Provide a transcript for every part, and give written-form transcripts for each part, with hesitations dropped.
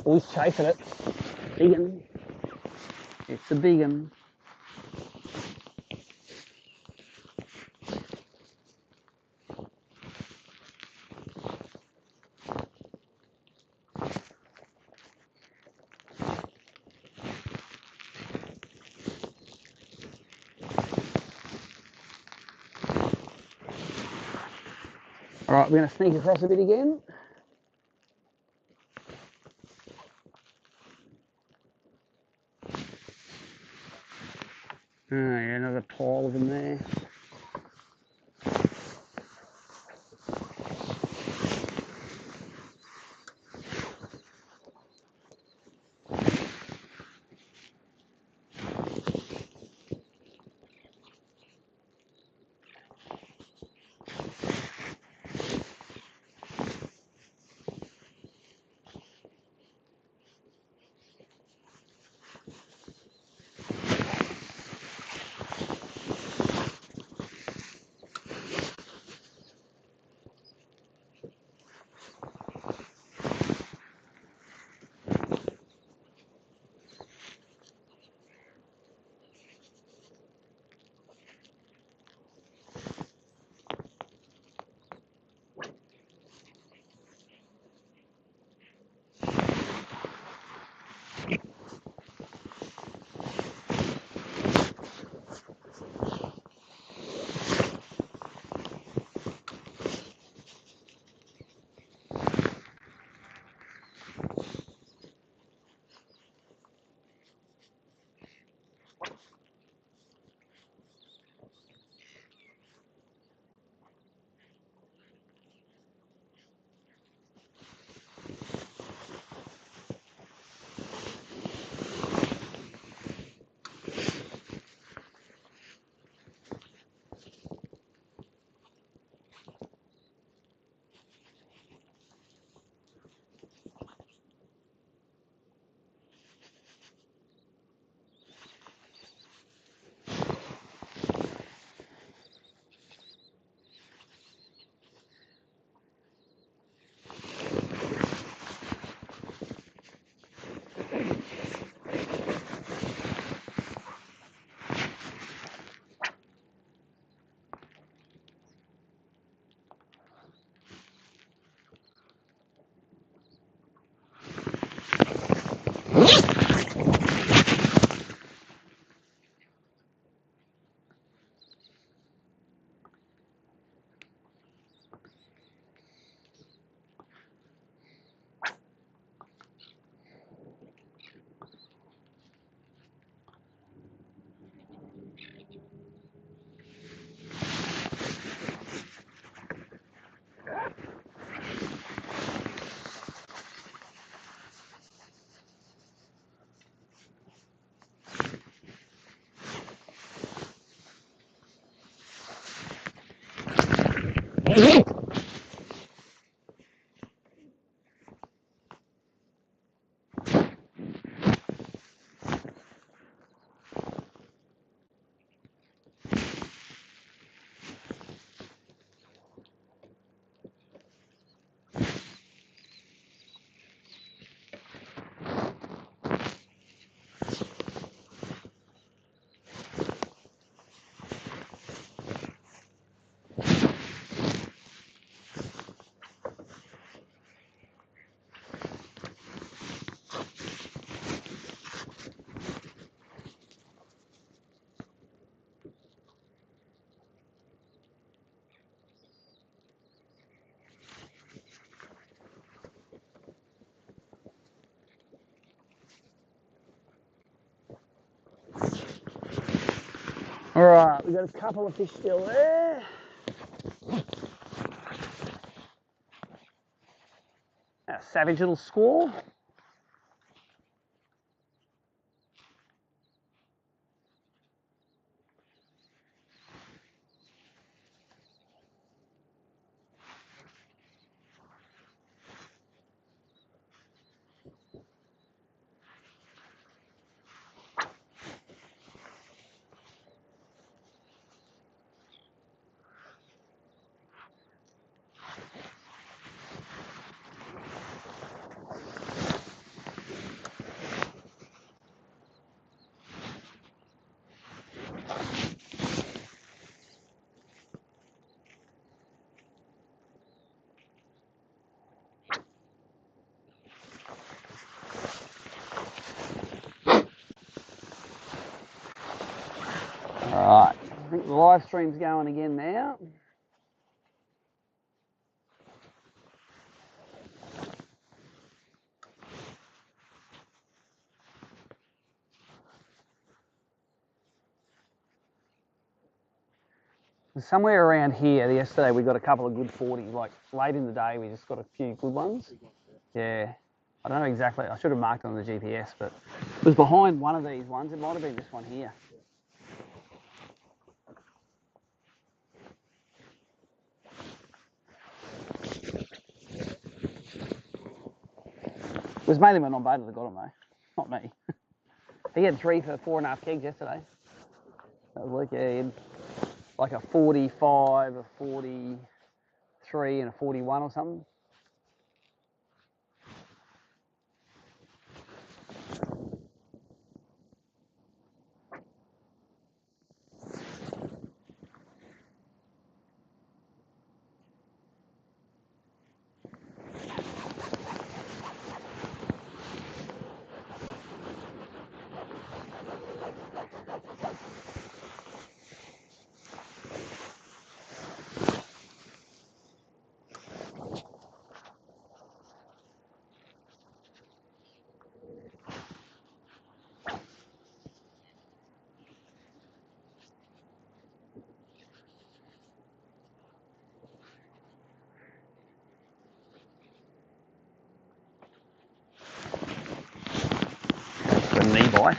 Oh, he's chasing it. Big un. It's a big un. All right, we're going to sneak across a bit again. Oh, yeah, another pile of them there. All right, we've got a couple of fish still there. A savage little squall. The live stream's going again now. Somewhere around here, yesterday we got a couple of good 40s, like late in the day we just got a few good ones. Yeah, I don't know exactly, I should have marked on the GPS, but it was behind one of these ones. It might have been this one here. It was mainly my non-baiter that got him though, not me. He had 3 for 4.5 kegs yesterday. That was like, yeah, he had like a 45, a 43 and a 41 or something. A knee bite.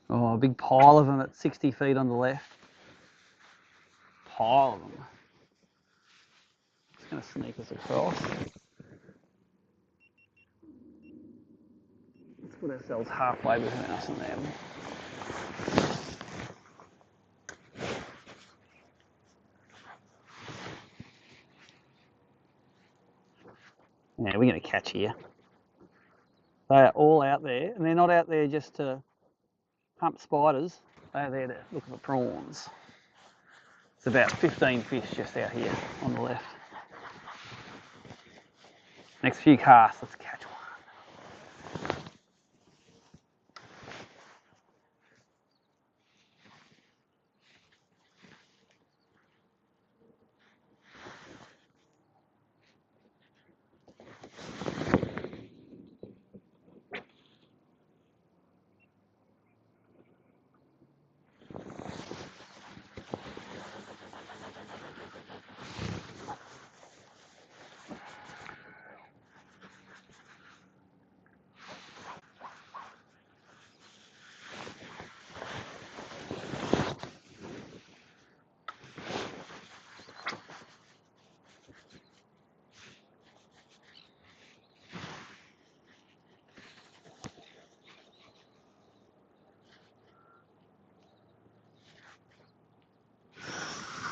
Oh, a big pile of them at 60 feet on the left. Pile of them. It's going to sneak us across. Let's put ourselves halfway between us and them. Yeah, we're going to catch here. They are all out there, and they're not out there just to pump spiders. They're there to look for prawns. It's about 15 fish just out here on the left. Next few casts, let's catch one.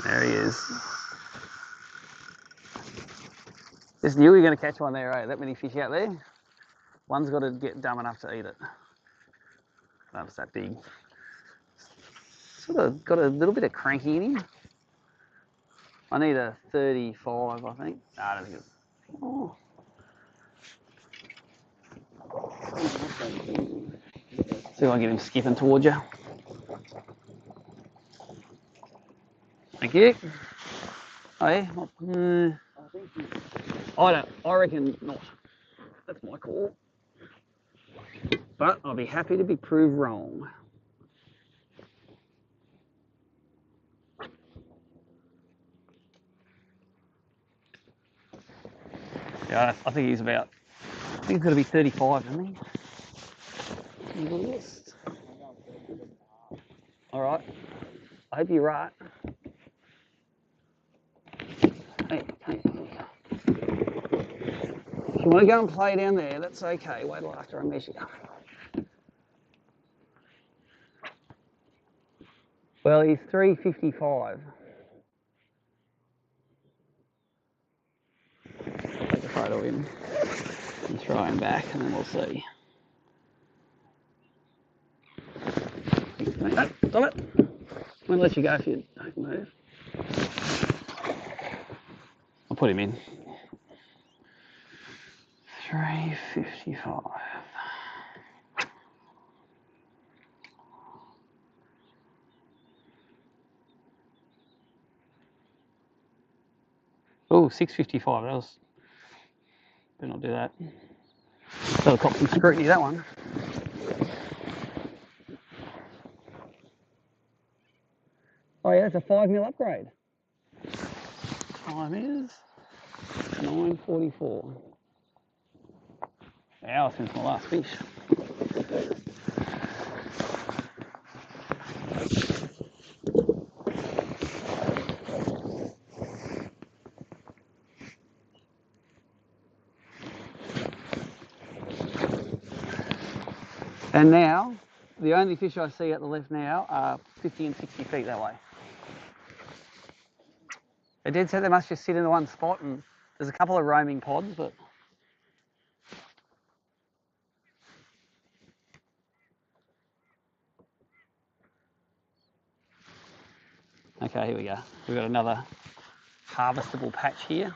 There he is. Just knew we were going to catch one there, eh? That many fish out there. One's got to get dumb enough to eat it. That was that big. Sort of got a little bit of cranky in him. I need a 35, I think. No, I don't think it's... Oh. See if I can get him skipping towards you. Thank you. Oh yeah? I reckon not. That's my call. But I'll be happy to be proved wrong. Yeah, I think he's about... I think he's got to be 35, isn't he? All right. I hope you're right. Hey. you want to go and play down there, that's okay. Wait till after I measure. Well, he's 355. Take a photo of him and throw him back, and then we'll see. No, stop it. I'm going to let you go if you don't move. I'll put him in. 355. Oh, 655. That was. Better not do that. That'll cop some scrutiny, that one. Oh, yeah, that's a 5mm upgrade. Time is 9:44. An hour since my last fish. And now, the only fish I see at the left now are 50 and 60 feet that way. They did say they must just sit in the one spot, and there's a couple of roaming pods, but... Okay, here we go. We've got another harvestable patch here.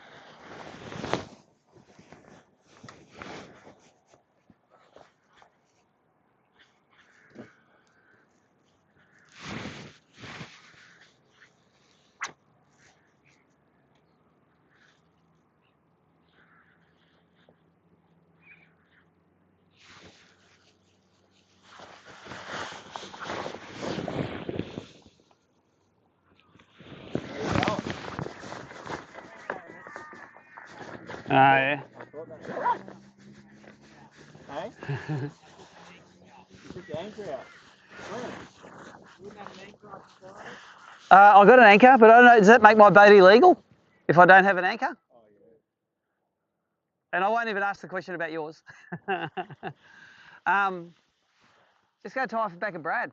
Oh, yeah. Hey? You took the anchor out. Wouldn't have an anchor on the side? I've got an anchor, but I don't know, does that make my bait illegal if I don't have an anchor? Oh, yeah. And I won't even ask the question about yours. Just go tie off the back of Brad.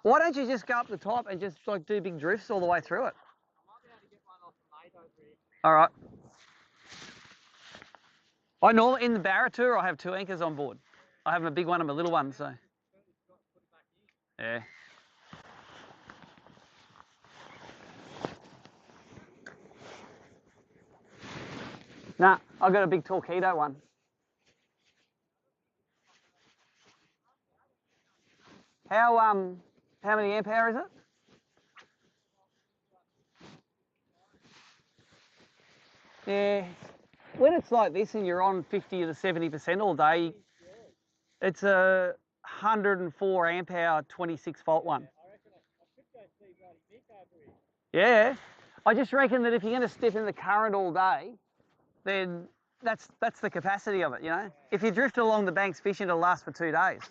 Why don't you just go up the top and just like do big drifts all the way through it? I might be able to get one off the mate over here. All right. I normally in the Barra tour I have 2 anchors on board. I have a big one and a little one, so. Yeah. Nah, I've got a big Torpedo one. How many amp hour is it? Yeah. When it's like this and you're on 50 to 70% all day, it's a 104 amp hour 26 volt one. I reckon I could go see bloody Mick over here. Yeah. I just reckon that if you're going to step in the current all day, then that's the capacity of it, you know. If you drift along the banks fishing, it'll last for 2 days.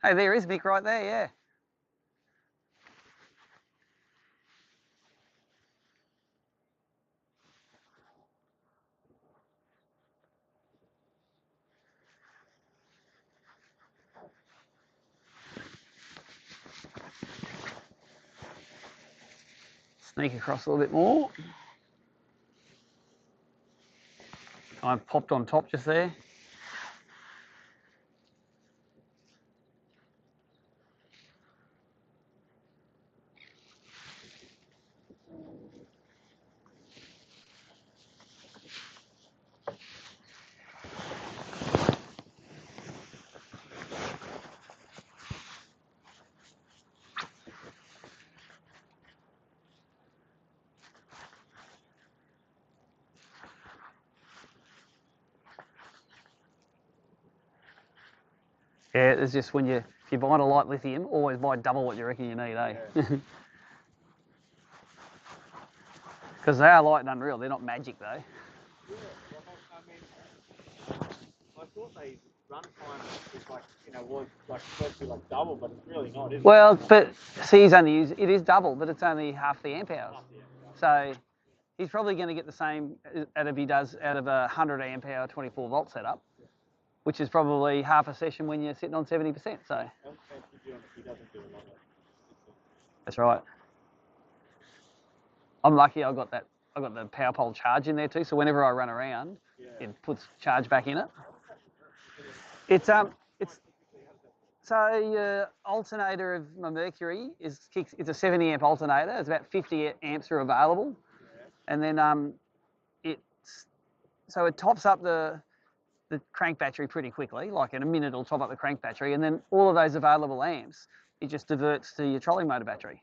Hey, there is Mick right there, yeah. Sneak across a little bit more. I popped on top just there. Yeah, it's just when if you're buying a light lithium, always buy double what you reckon you need, eh? Because they are light and unreal. They're not magic though. Yeah, well, I mean, I thought they runtime is like, you know, was like supposed to be like double, but it's really not, is it? Well, but see, it is double, but it's only half the amp hours. So he's probably going to get the same out of he does out of a 100 amp hour 24 volt setup, which is probably half a session when you're sitting on 70%. So that's right. I'm lucky I got the power pole charge in there too. So whenever I run around, it puts charge back in it. It's so alternator of my Mercury it's a 70 amp alternator. It's about 50 amps are available, and then it tops up the crank battery pretty quickly. Like in a minute, it'll top up the crank battery, and then all of those available amps, it just diverts to your trolley motor battery.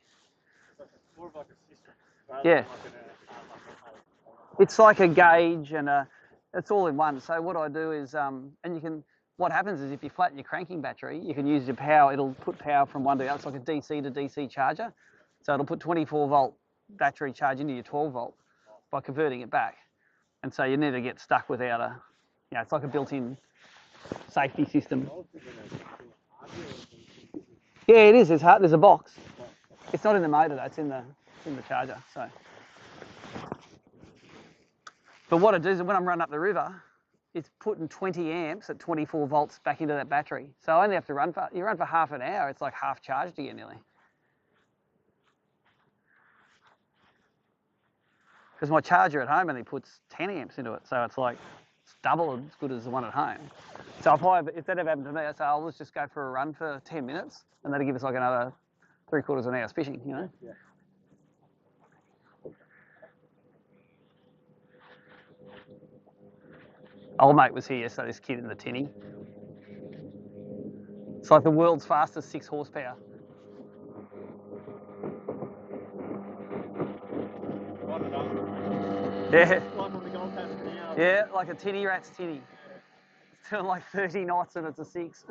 More of like a system. Yeah. It's like a gauge and it's all in one. So what I do is, what happens is if you flatten your cranking battery, you can use your power. It'll put power from one to the other. It's like a DC to DC charger. So it'll put 24 volt battery charge into your 12 volt by converting it back. And so you never get stuck without it's like a built-in safety system. Yeah, it is. There's a box. It's not in the motor though. It's in the charger. So. But what it does is when I'm running up the river, it's putting 20 amps at 24 volts back into that battery. So I only have to run for half an hour. It's like half charged again nearly. Because my charger at home only puts 10 amps into it. So it's double as good as the one at home. So if that ever happened to me, I say, oh, let's just go for a run for 10 minutes and that'll give us like another 3/4 an hour's fishing, you know? Yeah. Old mate was here, so this kid in the tinny. It's like the world's fastest 6 horsepower. Yeah. Yeah, like a tinny rat's tinny. It's doing like 30 knots and it's a 6.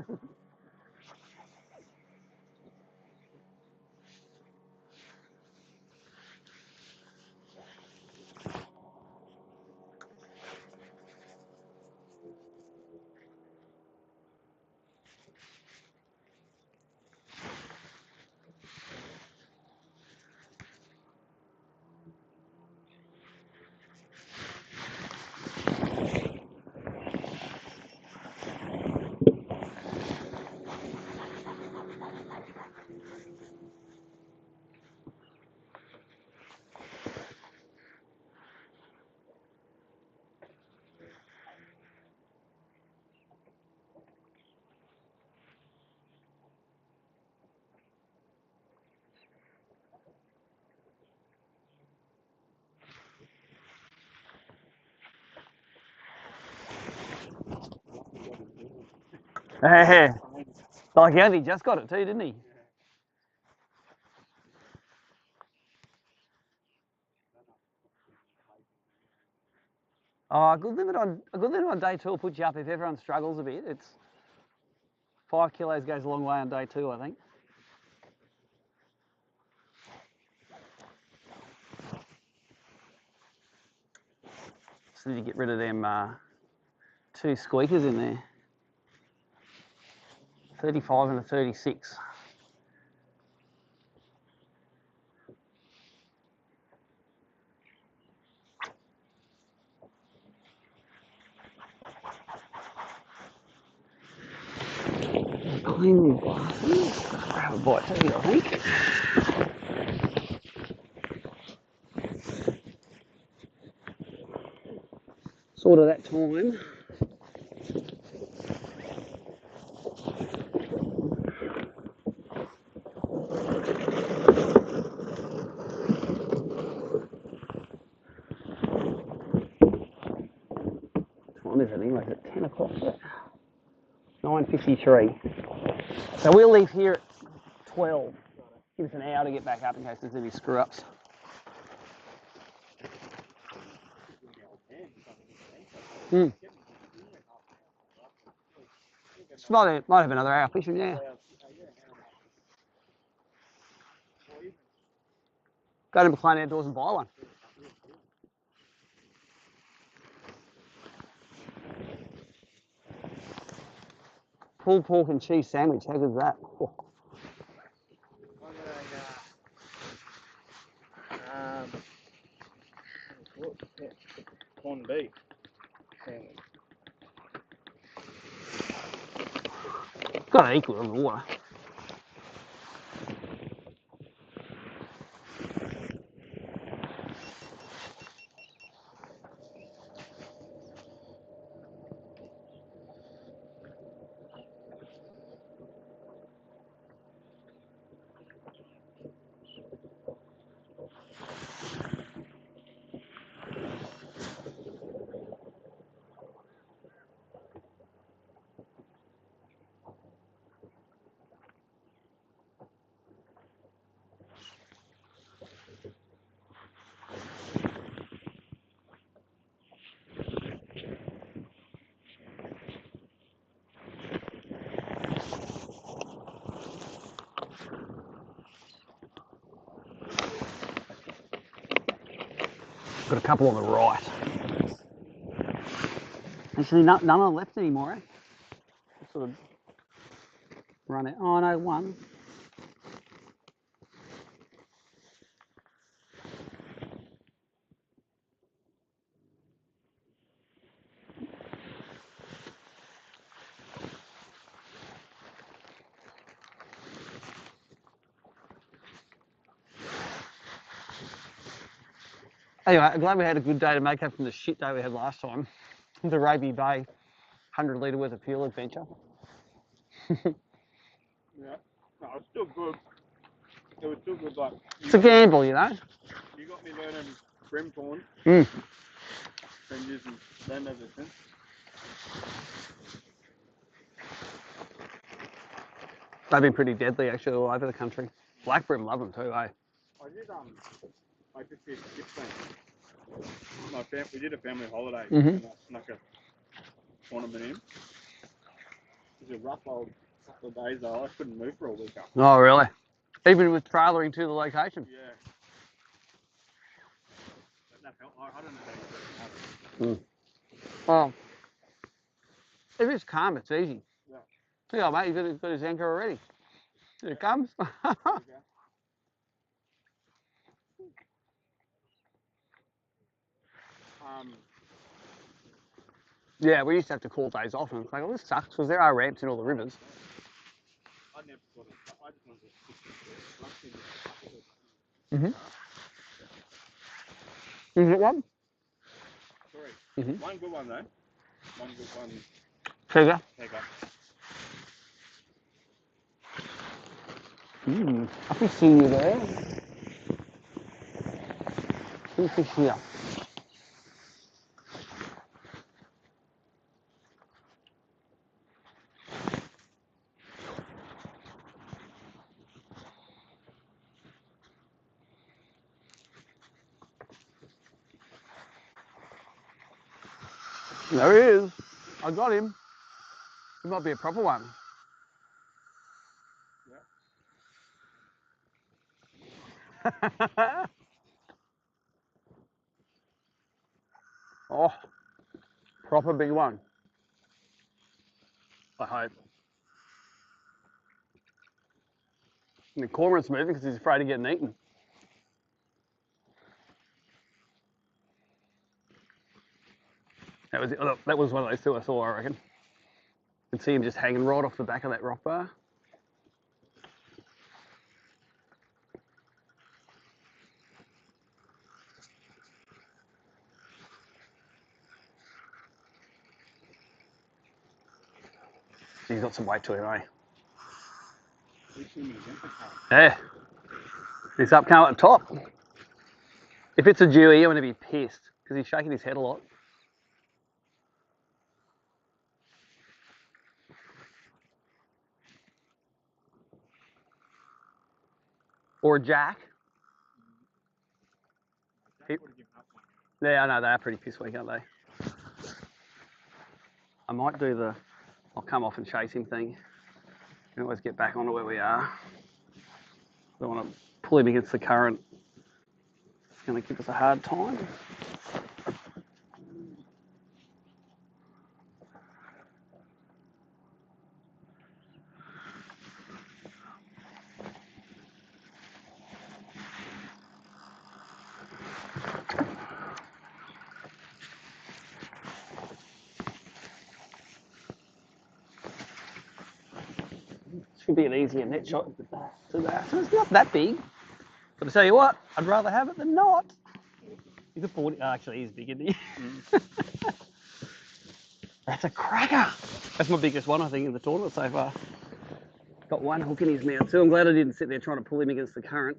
Hey, like he only just got it too, didn't he? Oh, a good limit on day 2 will put you up if everyone struggles a bit. It's 5 kilos goes a long way on day 2, I think. Just need to get rid of them 2 squeakers in there. 35 and a 36. Clean these glasses. Grab a bite to eat, I think. Sort of that time. What time is it anyway? Is it 10 o'clock yet? 9:53. So we'll leave here at 12. Give us an hour to get back up in case there's any screw ups. Might have another hour fishing, yeah. Go to McLean Outdoors and buy one. pulled pork and cheese sandwich. How good is that? Oh. I got a corned beef sandwich. Got to equal in the water. Got a couple on the right. Actually, none are left anymore, eh? Sort of run it. Oh no, one. Anyway, I'm glad we had a good day to make up from the shit day we had last time. The Raby Bay 100 litre worth of fuel adventure. Yeah. No, it's still good. It was still good, like... It's a gamble, you know? You got me learning brimthorn. Mm. Been using them ever since. They've been pretty deadly actually all over the country. Black brim love them too, eh? I just did gift thing. We did a family holiday Mhm. and I snuck a tournament in. It was a rough old couple of days though. I couldn't move for a week after. Oh, really? Even with trailering to the location? Yeah. That felt, I don't know how you do it. Well, if it's calm, it's easy. Yeah. Yeah, mate, you've got his anchor already. Here it comes. Yeah, we used to have to call days off and it's like, oh, this sucks because there are ramps in all the rivers. I never thought of that. I just wanted to stick to it. Mm-hmm. Is it one? Sorry. Mm-hmm. One good one though. One good one. Figure. There you go. I can see you there. Big fish here. There he is. I got him. He might be a proper one. Yeah. Oh, proper big one. I hope. And the cormorant's moving because he's afraid of getting eaten. That was one of those two I saw, I reckon. You can see him just hanging right off the back of that rock bar. He's got some weight to him, eh? Yeah. He's up coming at the top. If it's a Dewey, I'm going to be pissed because he's shaking his head a lot. Or a Jack. Yeah, I know, they are pretty piss weak, aren't they? I might do the I'll come off and chase him thing. We can always get back onto where we are. I don't want to pull him against the current. It's going to give us a hard time. Should be an easier net shot to that. It's not that big. But I tell you what, I'd rather have it than not. He's a 40. Oh, actually, he's big, isn't he? That's a cracker. That's my biggest one, I think, in the tournament so far. Got one hook in his mouth too. I'm glad I didn't sit there trying to pull him against the current.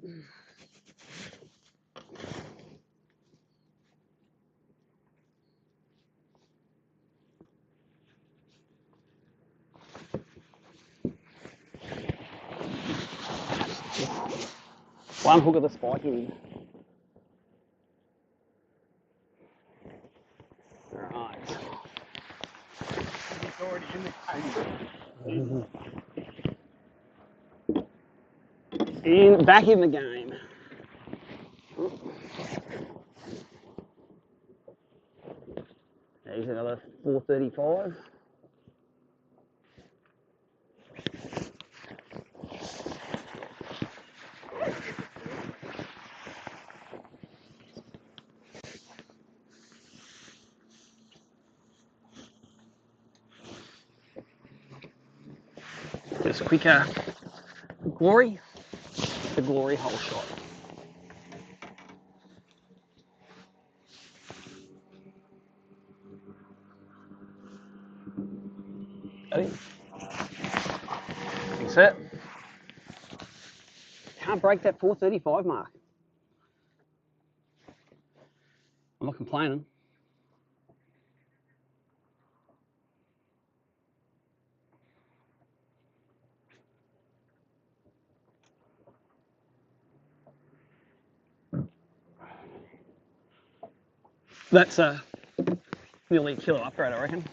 One hook of the spike in him. Alright. It's already in the game. Back in the game. Here's another 435. Just a quicker glory. The glory hole shot. Ready? Big set. Can't break that 435 mark. I'm not complaining. That's nearly a kilo upgrade, I reckon.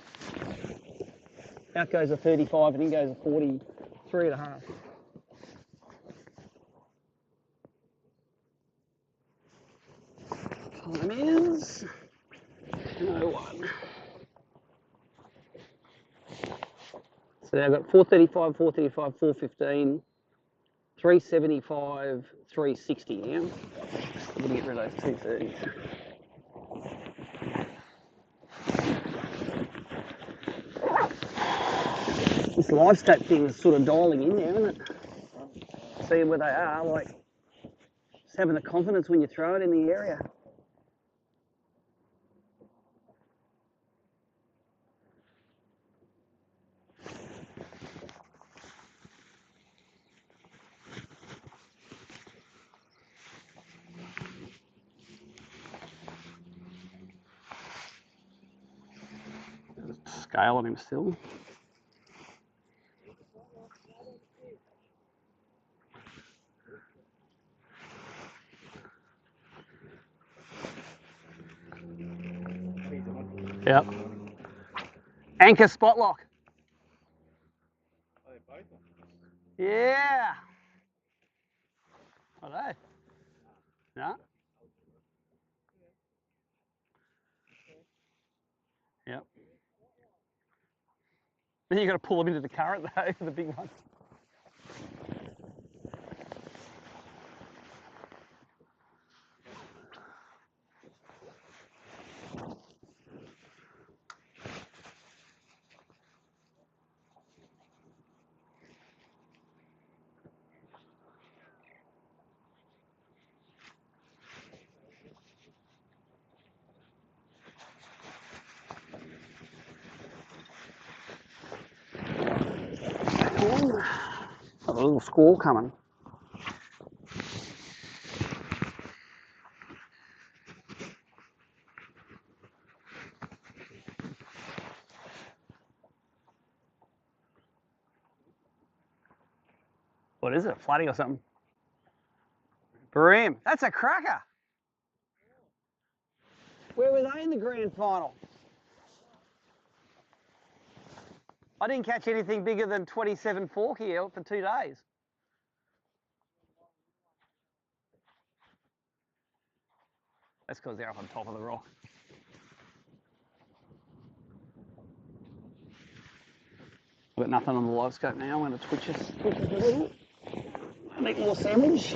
Out goes a 35 and in goes a 43 and a half. Time is 10:01. So now I've got 435, 435, 415, 375, 360 now. I'm going to get rid of those 230s. This live stat thing is sort of dialing in there, isn't it? Seeing where they are, like just having the confidence when you throw it in the area. Scale on him still. Yep. Anchor spot lock. Oh, they're both on. Yeah. Are they? No. Yep. Then you got to pull them into the current though, the big one. Got a little squall coming. What is it? Flooding or something? Brim. That's a cracker. Where were they in the grand final? I didn't catch anything bigger than 27 fork here for 2 days. That's because they're up on top of the rock. I've got nothing on the live scope now. I'm going to twitch this a little. Make more sandwich.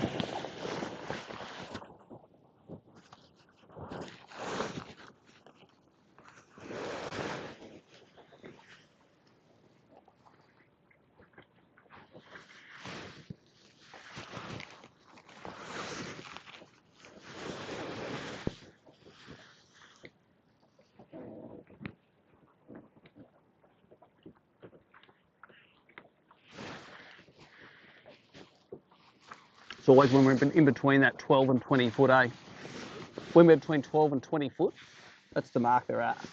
It's always when we're in between that 12 and 20 foot, eh? When we're between 12 and 20 foot, that's the mark they're at.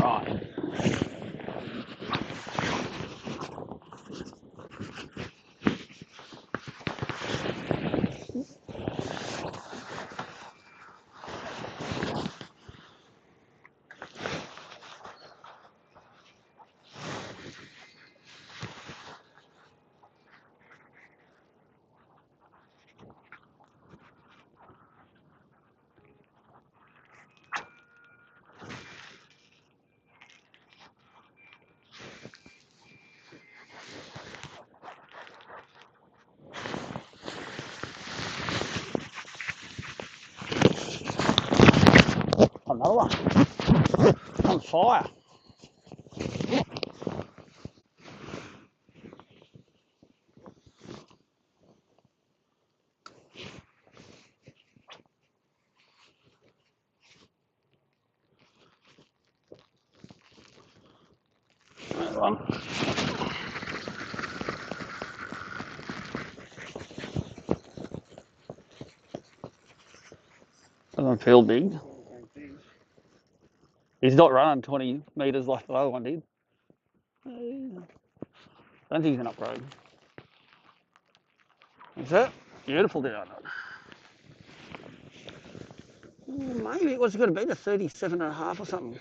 Right. Another one. On fire. Another one. Doesn't feel big. He's not running 20 metres like the other one did. I don't think he's an upgrade. Is it? Beautiful down it. Maybe, what's it got to be? The 37 and a half or something.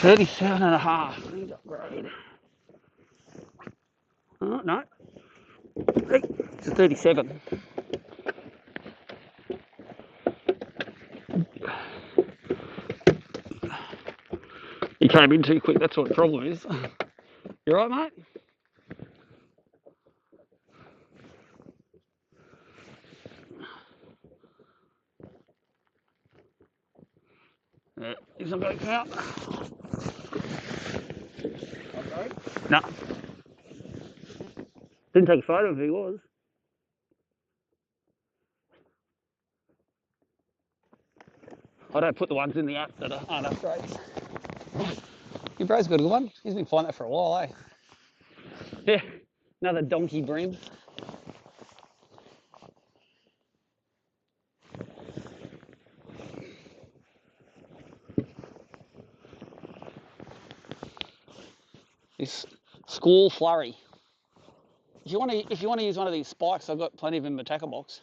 $37 and a half. He's upgrade. Oh, no. Hey, it's a 37. He came in too quick, that's what the problem is. You right, mate? Yeah, he's not going to count. Okay. No. Didn't take a photo if he was. I don't put the ones in the app that aren't upgrades. Your bro's got a good one. He's been flying that for a while, eh? Yeah, another donkey brim. This squall flurry. If you want to use one of these spikes, I've got plenty of them in my tackle box.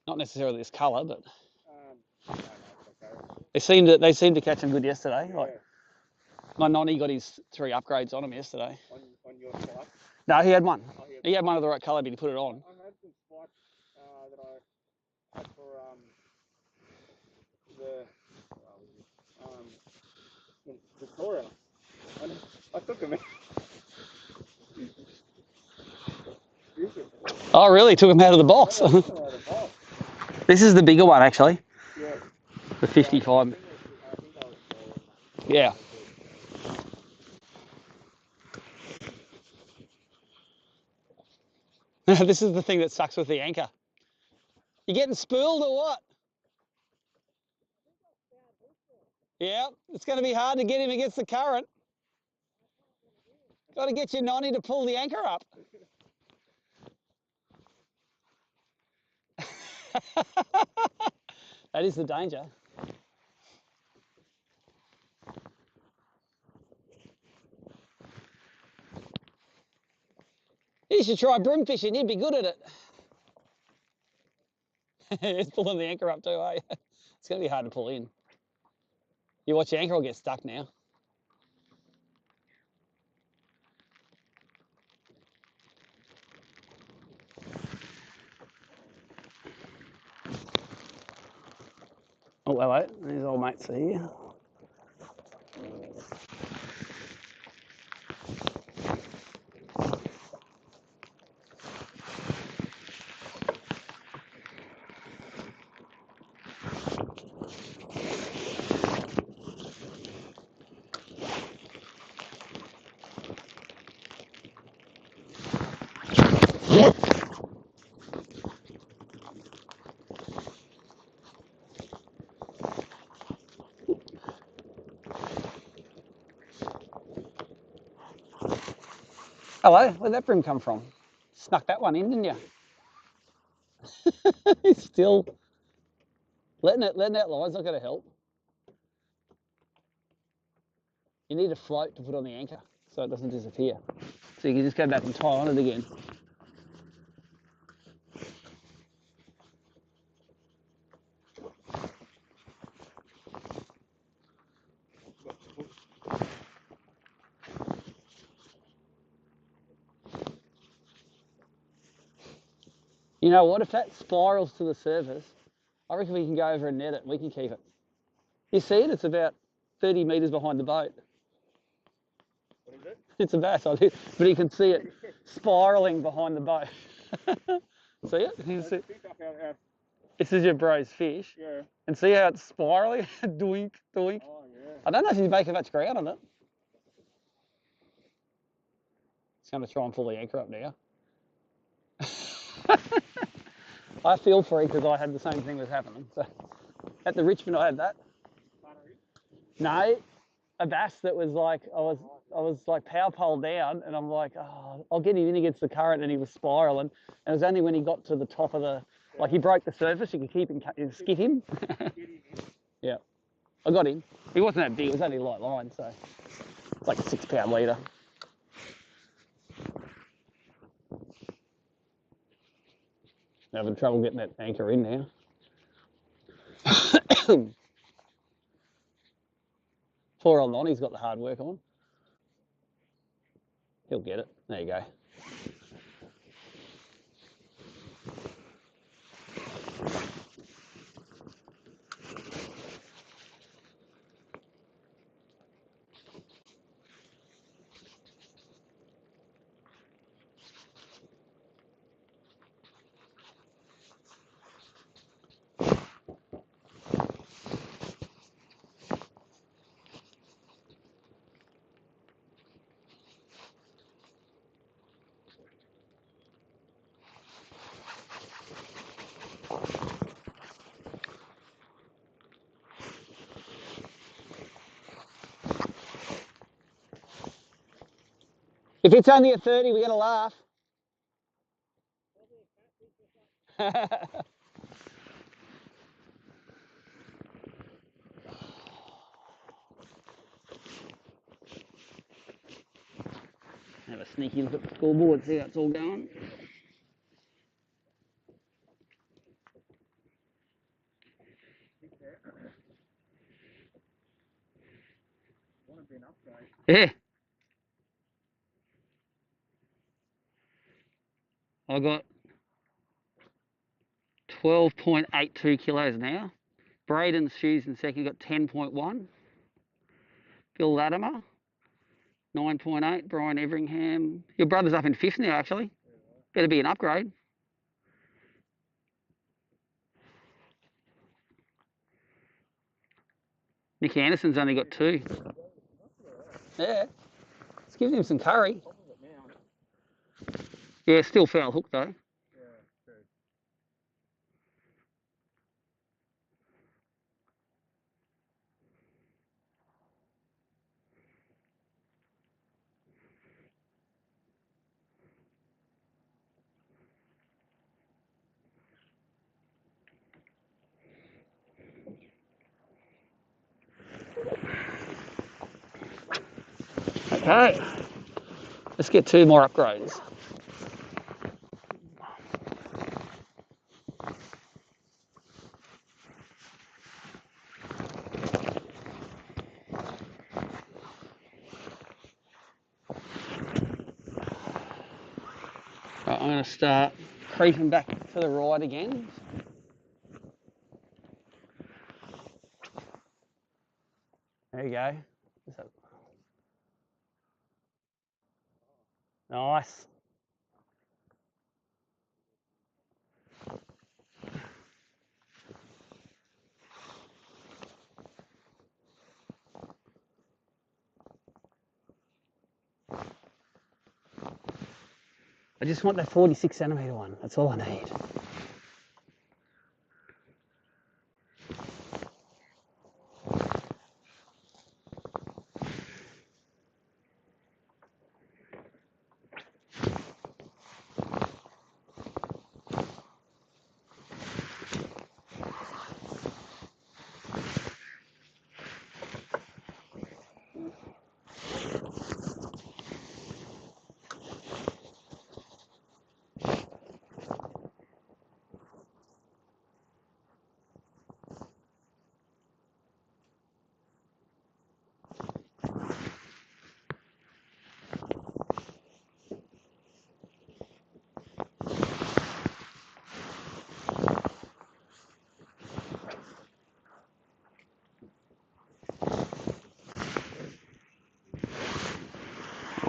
Not necessarily this colour, but No, okay. they seemed to catch him good yesterday. Yeah. Like my nonny got his 3 upgrades on him yesterday. On your spike? No, he had one. Oh, He had one of the right colour, but he put it on. I had some spikes that I had for in Victoria. I took them in. Oh, really? Took him out of the box. This is the bigger one, actually. Yeah. The 55. Yeah. This is the thing that sucks with the anchor. You getting spooled or what? Yeah, it's going to be hard to get him against the current. Got to get your nonny to pull the anchor up. That is the danger. You should try broom fishing. You'd be good at it. It's pulling the anchor up too, eh? It's going to be hard to pull in. You watch the anchor will get stuck now. Oh, hello. These old mates are here. Hello, where'd that broom come from? Snuck that one in, didn't you? He's still letting out line's not going to help. You need a float to put on the anchor so it doesn't disappear. So you can just go back and tie on it again. You know what? If that spirals to the surface, I reckon we can go over and net it and we can keep it. You see it? It's about 30 metres behind the boat. What is it? It's a bass, but you can see it spiralling behind the boat. See it? You see? This is your bro's fish. Yeah. And see how it's spiraling? Doink, doink. Oh, yeah. I don't know if he's making much ground on it. He's going to try and pull the anchor up now. I feel for it because I had the same thing was happening. So at the Richmond, I had that. No, a bass that was like I was like power pole down, and I'm like, oh, I'll get him in against the current, and he was spiraling. And it was only when he got to the top of the, like he broke the surface, you could keep him, skip him. Yeah, I got him. He wasn't that big. It was only a light line, so it's like a 6 pound leader. Having trouble getting that anchor in now. Poor old Lonnie's got the hard work on. He'll get it. There you go. If it's only a 30, we're going to laugh. Have a sneaky look at the scoreboard, see how it's all going. Yeah. I got 12.82 kilos now. Braden's shoes in second got 10.1. Bill Latimer, 9.8. Brian Everingham. Your brother's up in fifth now, actually. Better be an upgrade. Nick Anderson's only got 2. Yeah. It's giving him some curry. Yeah, still foul hook though. Okay. Let's get 2 more upgrades. Right, I'm going to start creeping back to the right again. There you go. Nice. I just want that 46 centimetre one. That's all I need.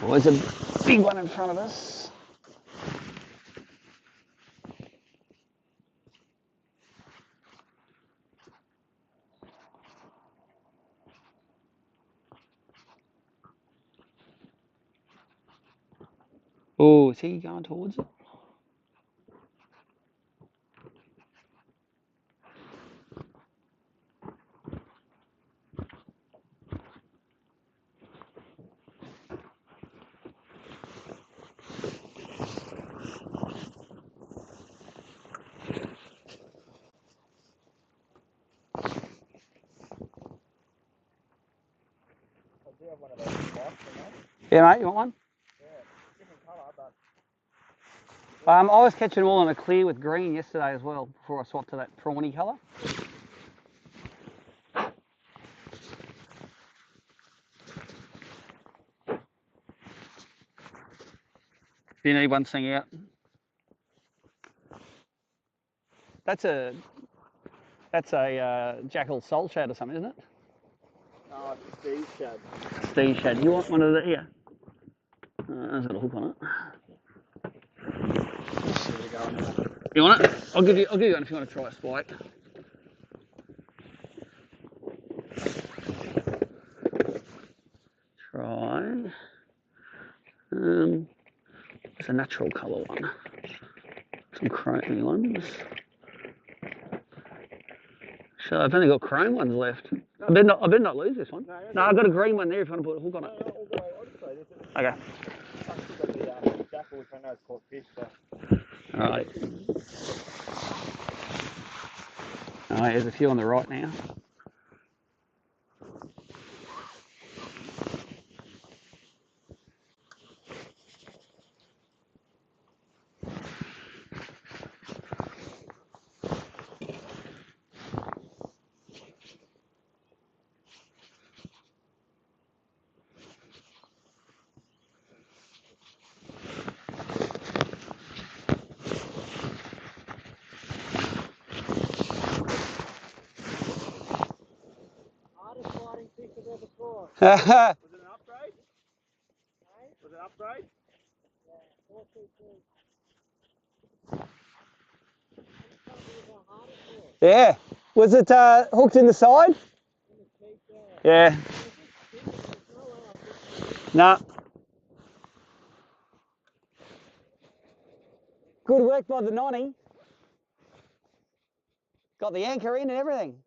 Oh, there's a big one in front of us. Oh, is he going towards it? I do have one of those spots, you know? Yeah, mate, you want one? Yeah, different colour, but I was catching them all in a clear with green yesterday as well before I swapped to that prawny colour. Do you need one thing out? That's a jackal soul shad or something, isn't it? no, it's a Steve shad. Steve shad. You want one of the here? There's a little hook on it. There we go. You want it? I'll give you one if you want to try a spike. Try. It's a natural colour one. Some chrome ones. So I've only got chrome ones left. I better not lose this one. No, I've got a green one there if you want to put a hook on it. Okay. I've still got the jackal, which I know is called fish, so. Alright. Alright, there's a few on the right now. Hardest fighting fish I've ever caught. Was Yeah, it an upgrade? Was it an upgrade? Yeah, 422. was it hooked in the side? In the cheek there. Yeah. Nah. Good work by the nonny. Got the anchor in and everything.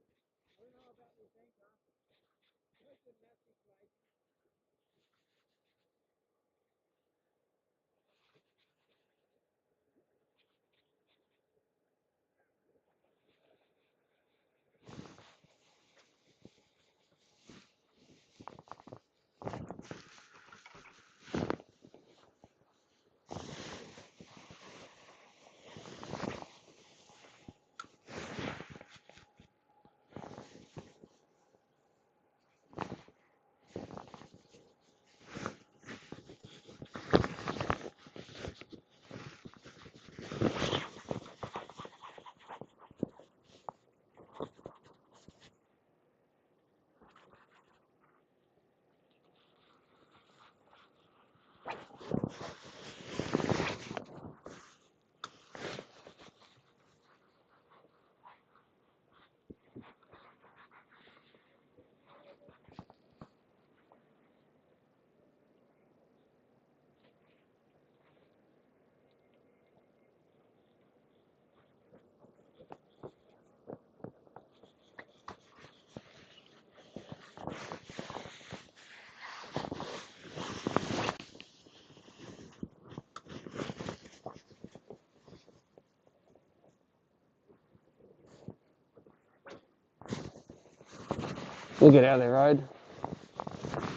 We'll get out of the road.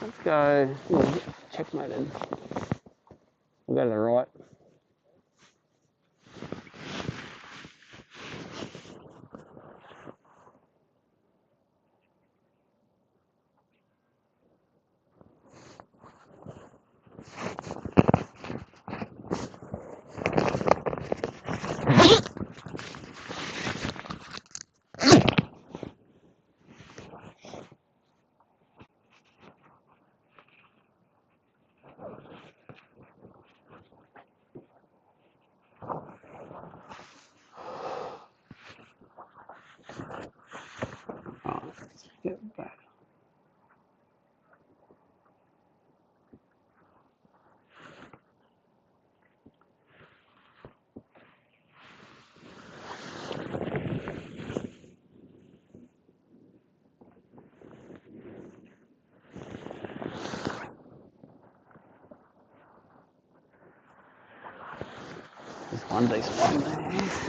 Let's go. Checkmated. We'll go to the right. Get back. There's one decent one there.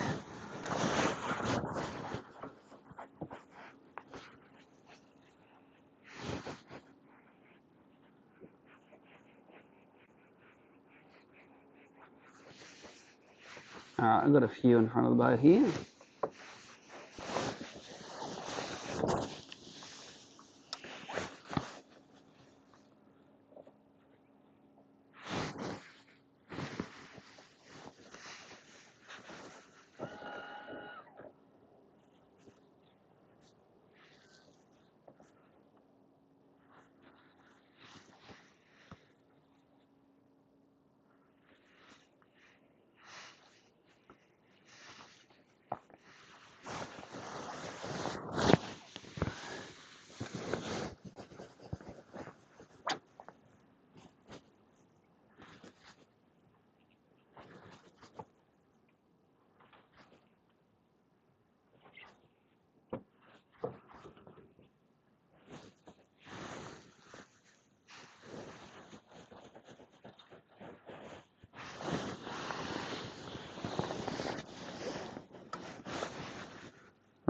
Alright, I've got a few in front of the boat here.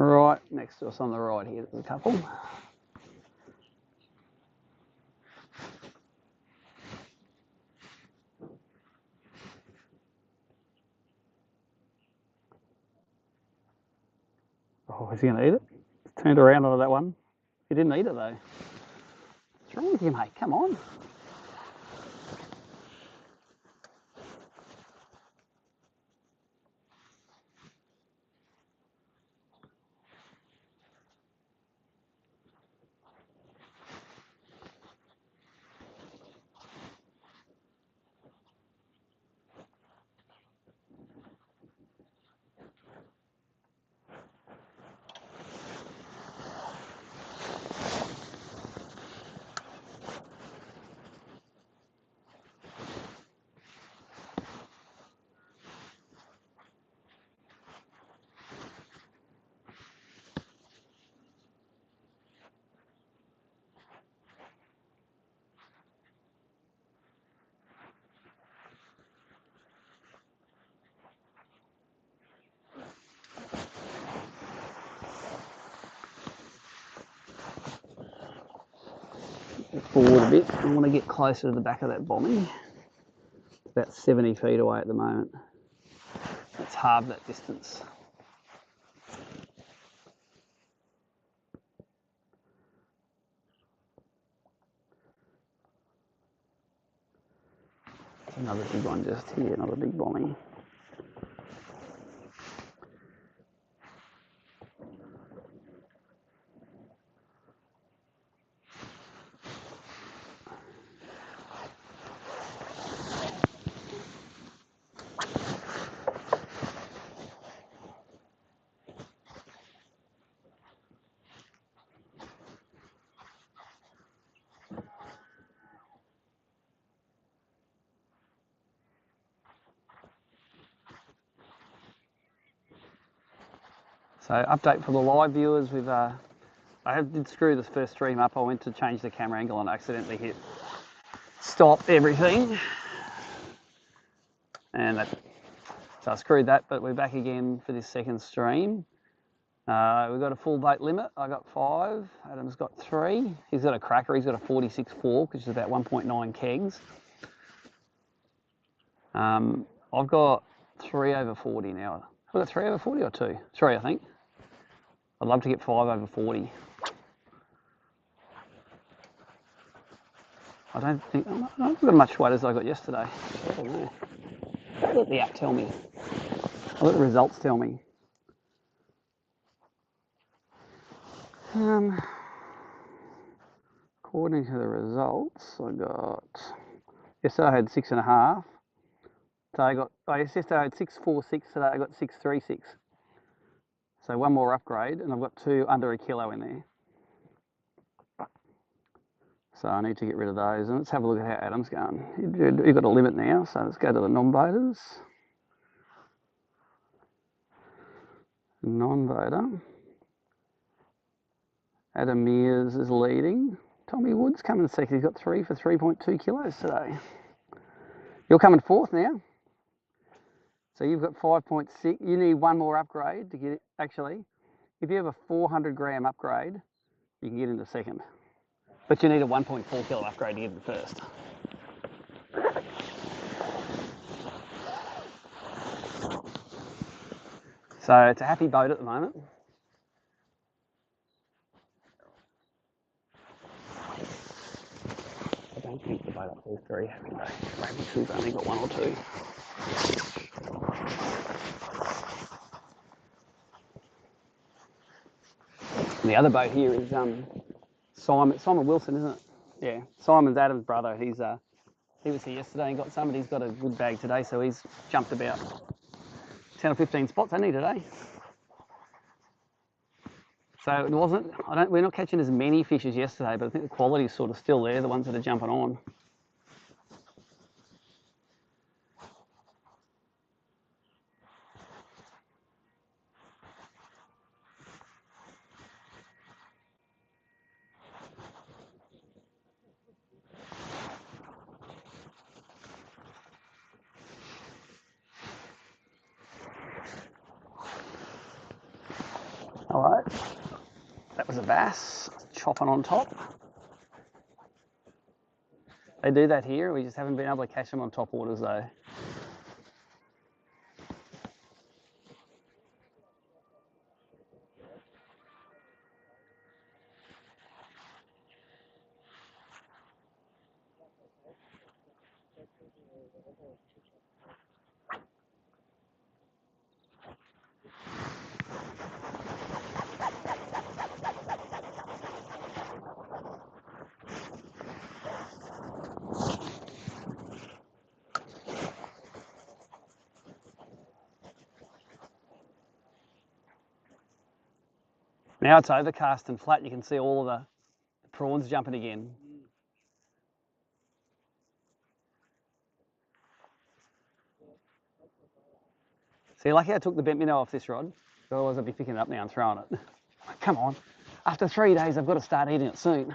Right next to us on the right here, there's a couple. Oh, is he going to eat it? Turned around onto that one. He didn't eat it though. What's wrong with you, mate? Come on. Forward a bit. I want to get closer to the back of that bombing. It's about 70 feet away at the moment. It's half that distance. There's another big one just here, another big bombing. So update for the live viewers, I did screw this first stream up. I went to change the camera angle and accidentally hit stop everything. And so I screwed that, but we're back again for this second stream. We've got a full boat limit. I got 5. Adam's got 3. He's got a cracker. He's got a 46 fork, which is about 1.9 kegs. I've got 3 over 40 now. I've got 3 over 40 or 2? 3, I think. I'd love to get 5 over 40. I don't think I've got as much weight as I got yesterday. I don't know. I'll let the app tell me. I'll let the results tell me. According to the results, I got yesterday I had 6.5. So I got yesterday I had 646. Today I got 636. So 1 more upgrade, and I've got 2 under a kilo in there. So I need to get rid of those. And let's have a look at how Adam's going. You've got a limit now, so let's go to the non-voters. Non-voter. Adam Mears is leading. Tommy Wood's coming second. He's got 3 for 3.2 kilos today. You're coming 4th now. So you've got 5.6. You need 1 more upgrade to get it. Actually, if you have a 400 gram upgrade, you can get into second. But you need a 1.4 kilo upgrade to get in first. So it's a happy boat at the moment. I don't think the boat up there is very happy though. Maybe she's only got 1 or 2. And the other boat here is Simon Wilson, isn't it? Yeah, Simon's Adam's brother. He was here yesterday and got some, but he's got a good bag today, so he's jumped about 10 or 15 spots, hasn't he, today? So it wasn't. We're not catching as many fish as yesterday, but I think the quality's sort of still there. The ones that are jumping on. All right, that was a bass chopping on top. They do that here. We just haven't been able to catch them on top waters though. Now it's overcast and flat. You can see all of the prawns jumping again. See, lucky I took the bent minnow off this rod. Otherwise I'd be picking it up now and throwing it. Come on. After 3 days, I've got to start eating it soon.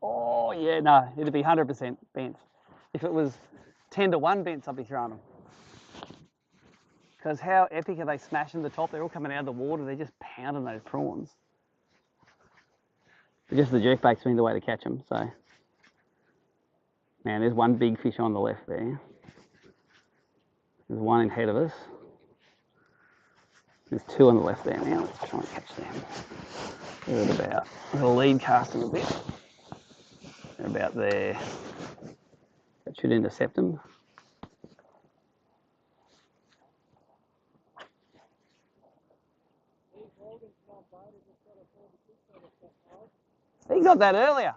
Oh, yeah, no, it'd be 100% bent. If it was 10 to 1 bents, I'd be throwing them. Because how epic are they smashing the top? They're all coming out of the water. They're just pounding those prawns. But just the jerkbait's been the way to catch them, so. Man, there's one big fish on the left there. There's one ahead of us. There's 2 on the left there now. Let's try and catch them. They're at about, I'm going to lead cast them a bit. They're about there. That should intercept them. He got that earlier.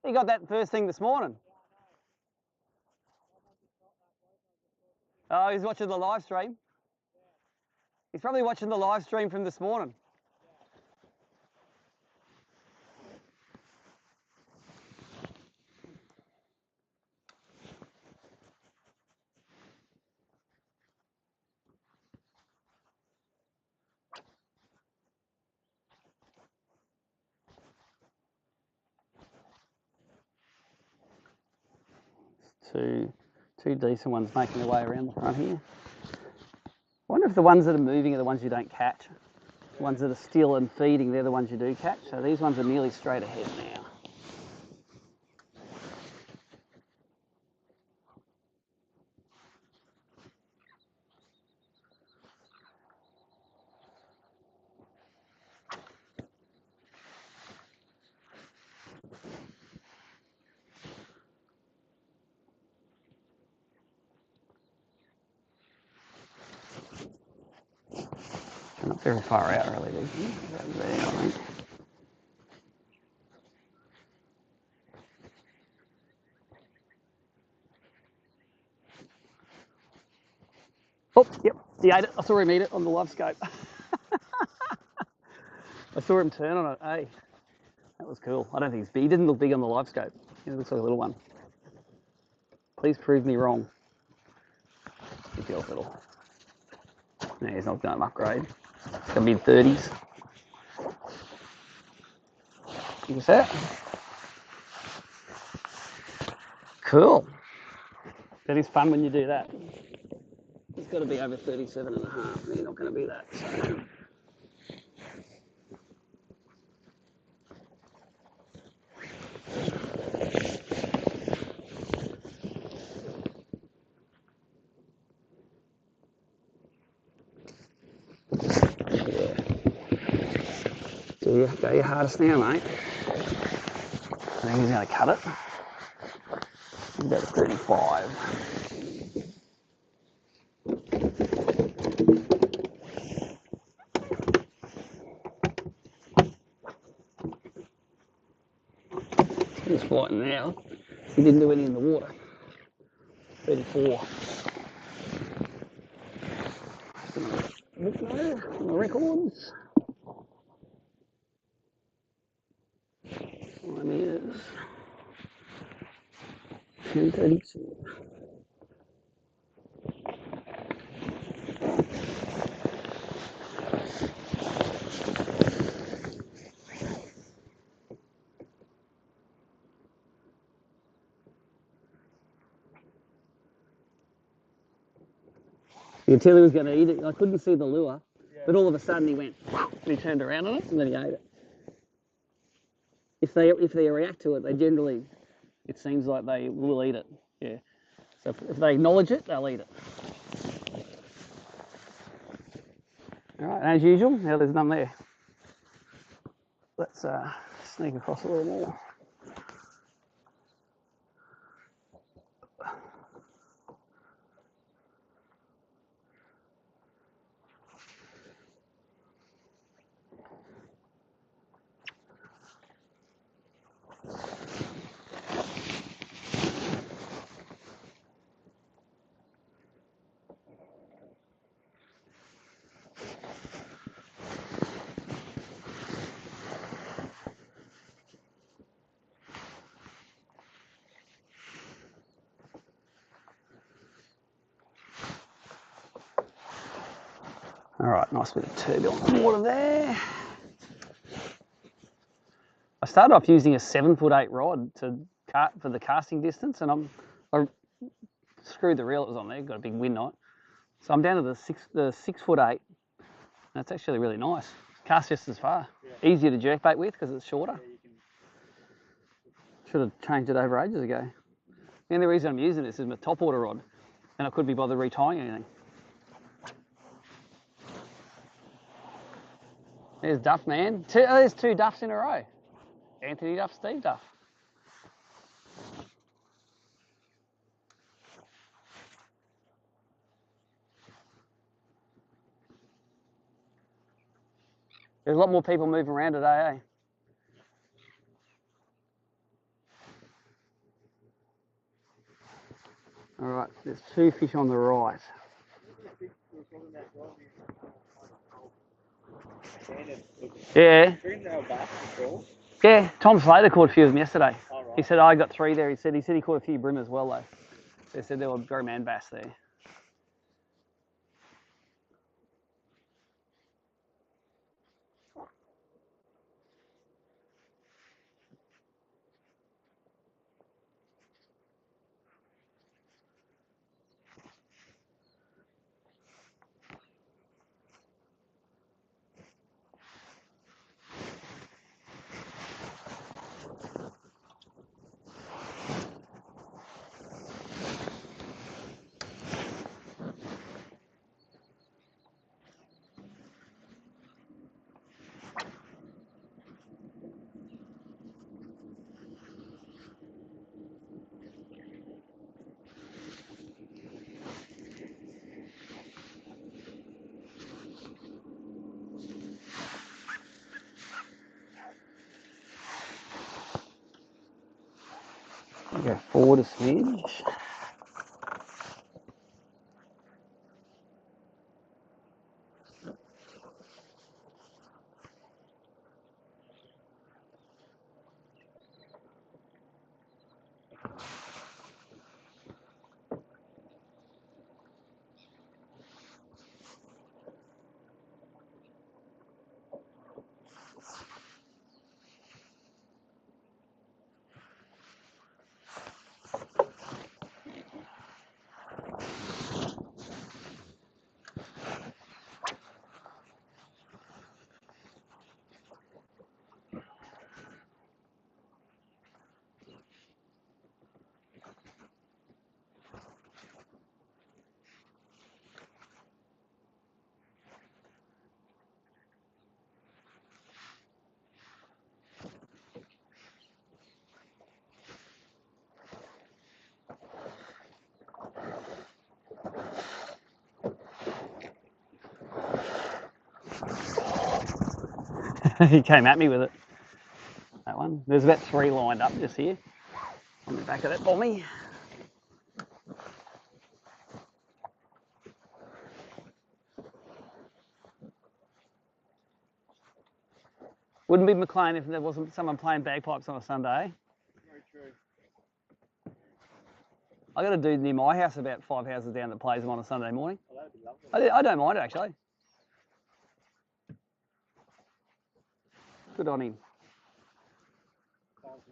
He got that first thing this morning. Oh, he's watching the live stream. He's probably watching the live stream from this morning. Two decent ones making their way around the front here. I wonder if the ones that are moving are the ones you don't catch. The ones that are still and feeding, they're the ones you do catch. So these ones are nearly straight ahead now. They're not very far out really, there, I think. Oh, yep, he ate it. I saw him eat it on the live scope. I saw him turn on it, hey. That was cool. I don't think he's big. He didn't look big on the live scope. He looks like a little one. Please prove me wrong. He feels little. No, he's not going to upgrade. It's going to be mid-30s. You see that? Cool. That is fun when you do that. He's got to be over 37 and a half. He's not going to be that. So. Yeah. Go your hardest now, mate. I think he's going to cut it. About 35. He's fighting now. He didn't do any in the water. 34. Look there on the records. Time is 10:32. You could tell he was going to eat it. I couldn't see the lure, but all of a sudden he went, and he turned around on it, and then he ate it. If they react to it, they generally, it seems like they will eat it. Yeah. So if they acknowledge it, they'll eat it. All right, as usual, now there's none there. Let's sneak across a little more. All right, nice bit of turbulent water there. I started off using a 7'8" rod for the casting distance, and I screwed the reel that was on there. Got a big wind knot, so I'm down to the 6'8". That's actually really nice. Cast just as far. Yeah. Easier to jerkbait with because it's shorter. Yeah, should have changed it over ages ago. The only reason I'm using this is my top water rod, and I couldn't be bothered retying anything. There's Duff, man. There's two Duffs in a row. Anthony Duff, Steve Duff. There's a lot more people moving around today, eh? All right, there's two fish on the right. Yeah. Yeah, Tom Slater caught a few of them yesterday. Oh, right. He said, I got 3 there. He said he caught a few brim as well, though. They said there were very man bass there. Go forward a smidge. He came at me with it. That one. There's about 3 lined up just here on the back of that bommy. Wouldn't be McLean if there wasn't someone playing bagpipes on a Sunday. Very true. I got a dude near my house about 5 houses down that plays them on a Sunday morning. Oh, that'd be lovely. I don't mind it actually. Good on him.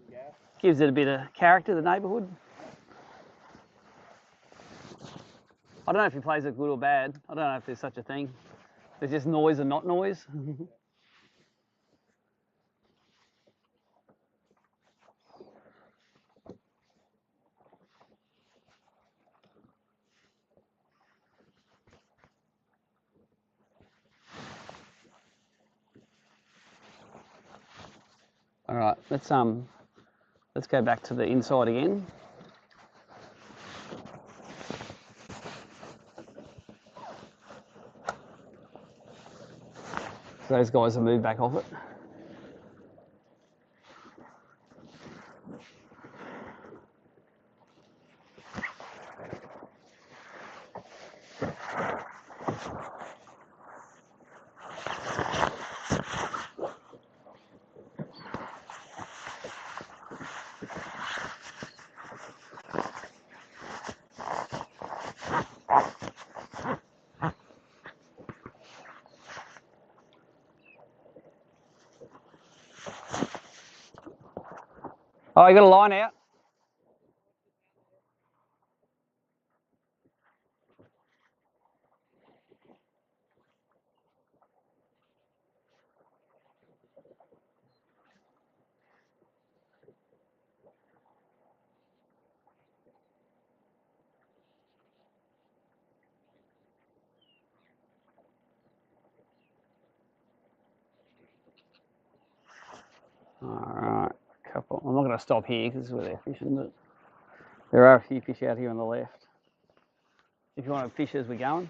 Gas. Gives it a bit of character, the neighbourhood. I don't know if he plays it good or bad. I don't know if there's such a thing. There's just noise and not noise. All right, let's go back to the inside again. So those guys have moved back off it. Oh, you got a line out? All right, couple. I'm not going to stop here because this is where they're fishing, but there are a few fish out here on the left. If you want to fish as we're going,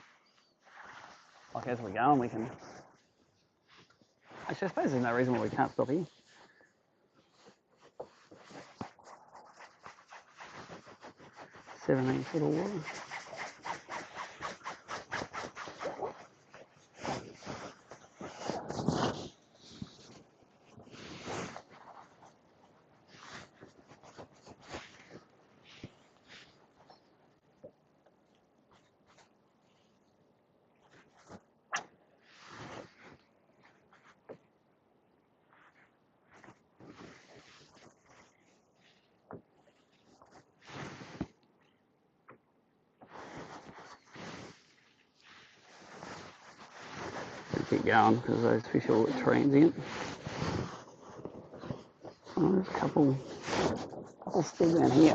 like as we're going, we can. Actually, I suppose there's no reason why we can't stop here. 17 foot of water. Keep going because those fish are all transient. Oh, there's a couple still down here.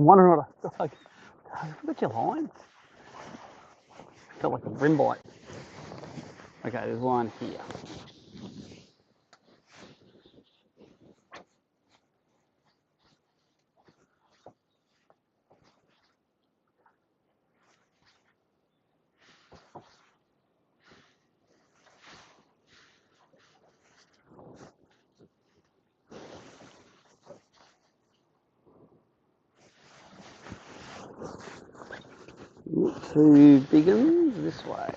I'm wondering what I feel like. Look at your lines. I felt like a rim bite. Okay, there's one here. Two big ones this way.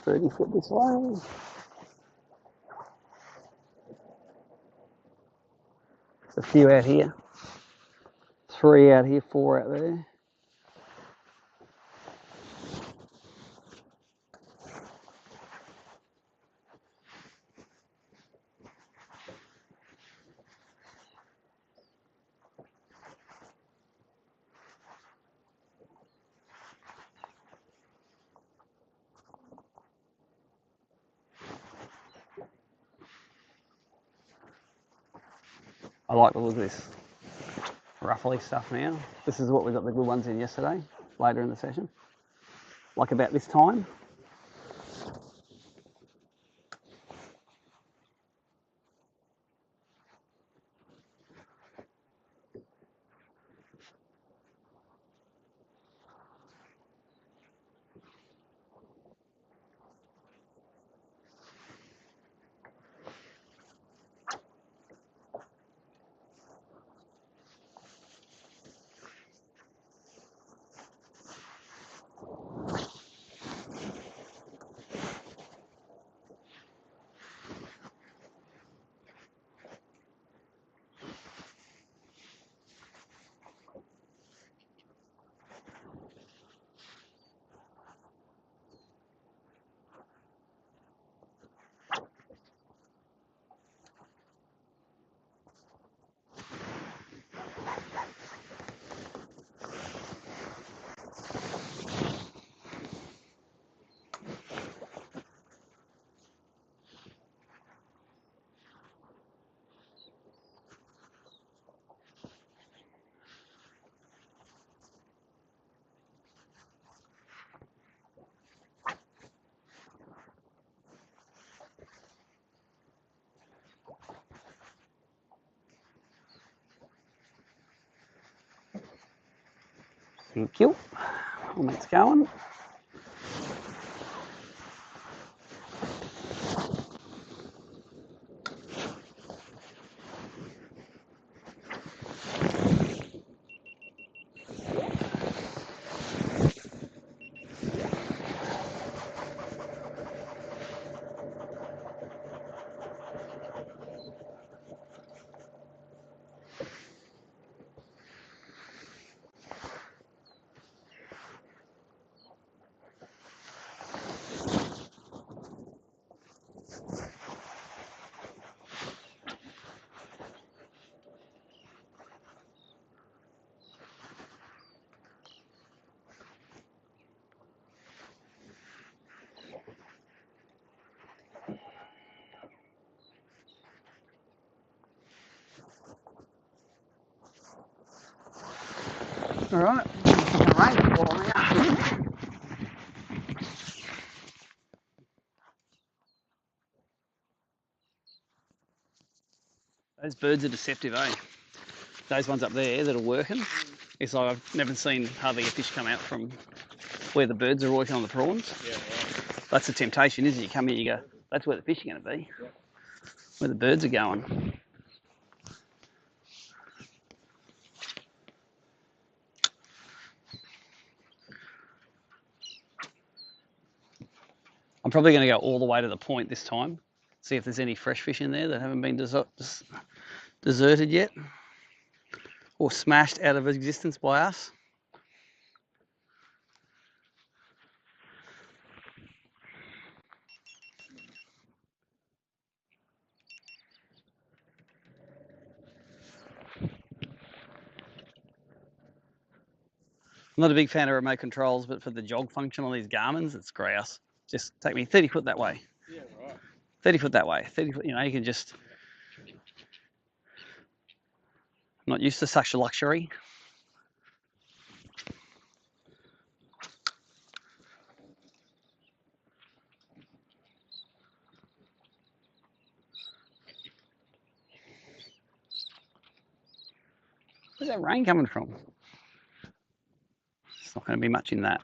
$30 this way. There's a few out here. 3 out here, 4 out there. I like the look of this ruffly stuff now. This is what we got the good ones in yesterday, later in the session. Like about this time. Thank you. Well, it's going. All right, rainfall now. Those birds are deceptive, eh? Those ones up there that are working, it's like I've never seen hardly a fish come out from where the birds are working on the prawns. Yeah, right. That's the temptation, isn't it? You come here, you go, that's where the fish are going to be, where the birds are going. I'm probably going to go all the way to the point this time, see if there's any fresh fish in there that haven't been deserted yet or smashed out of existence by us. I'm not a big fan of remote controls, but for the jog function on these Garmin's, it's grouse. Just take me 30 foot that way. Yeah, right. 30 foot that way. 30 foot, you can just. I'm not used to such a luxury. Where's that rain coming from? It's not going to be much in that.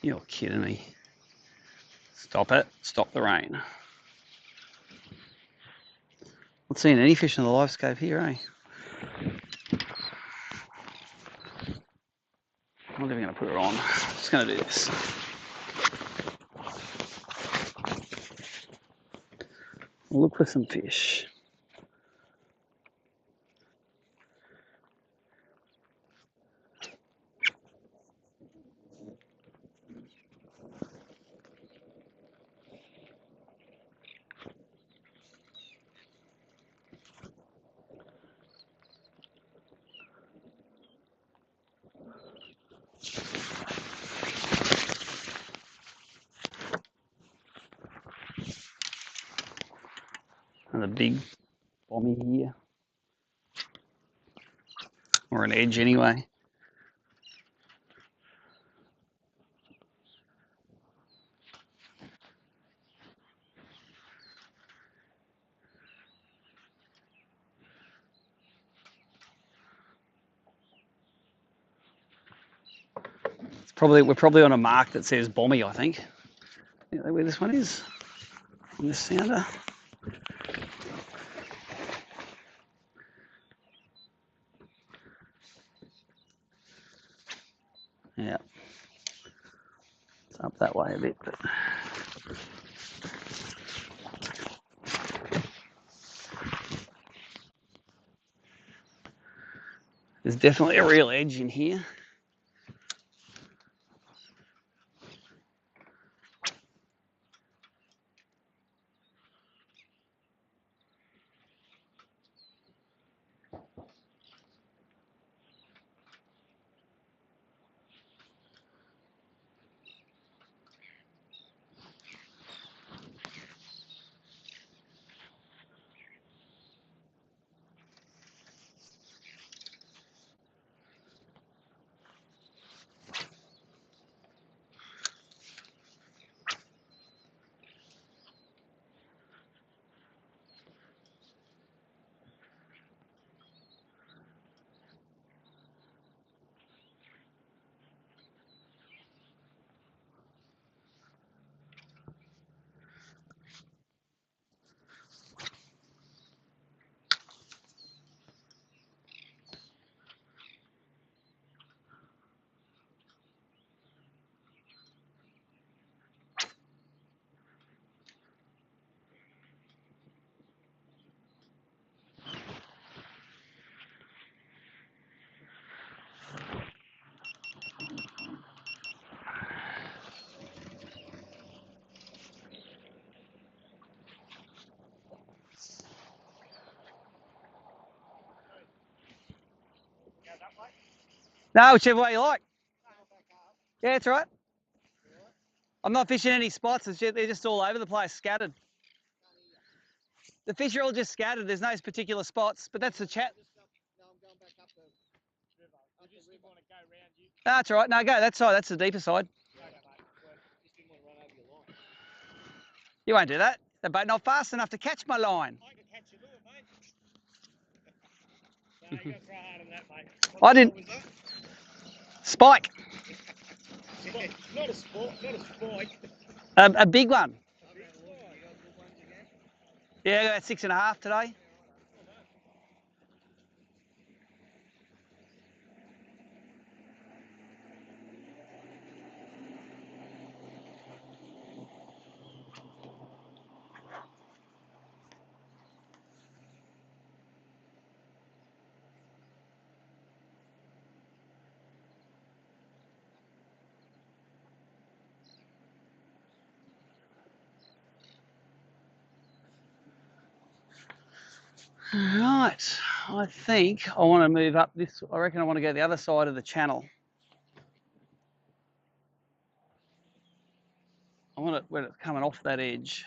You're kidding me. Stop it. Stop the rain. Not seeing any fish in the live scope here, eh? I'm not even going to put her on. I'm just going to do this. Look for some fish. And a big bommy here. Or an edge anyway. We're probably on a mark that says bommy, I think. You know where this one is? On this sounder. Yeah. It's up that way a bit, but there's definitely a real edge in here. No, whichever way you like. Yeah, it's all right. I'm not fishing any spots. They're just all over the place, scattered. The fish are all just scattered. There's no particular spots, but that's the chat. No, I'm going back up the river. I just didn't want to go round you. No, that's all right. No, go that side. That's the deeper side. Okay, mate. Well, just didn't want to run over your line. You won't do that. The boat not fast enough to catch my line. I can catch your lure, mate. No, you got to throw hard on that, mate. I didn't. Was that? Spike. Not a sport, not a spike. A big one. A big spike. You got good ones again? Yeah, I got 6.5 today. Right, I think I want to move up this. I reckon I want to go the other side of the channel. I want it when it's coming off that edge.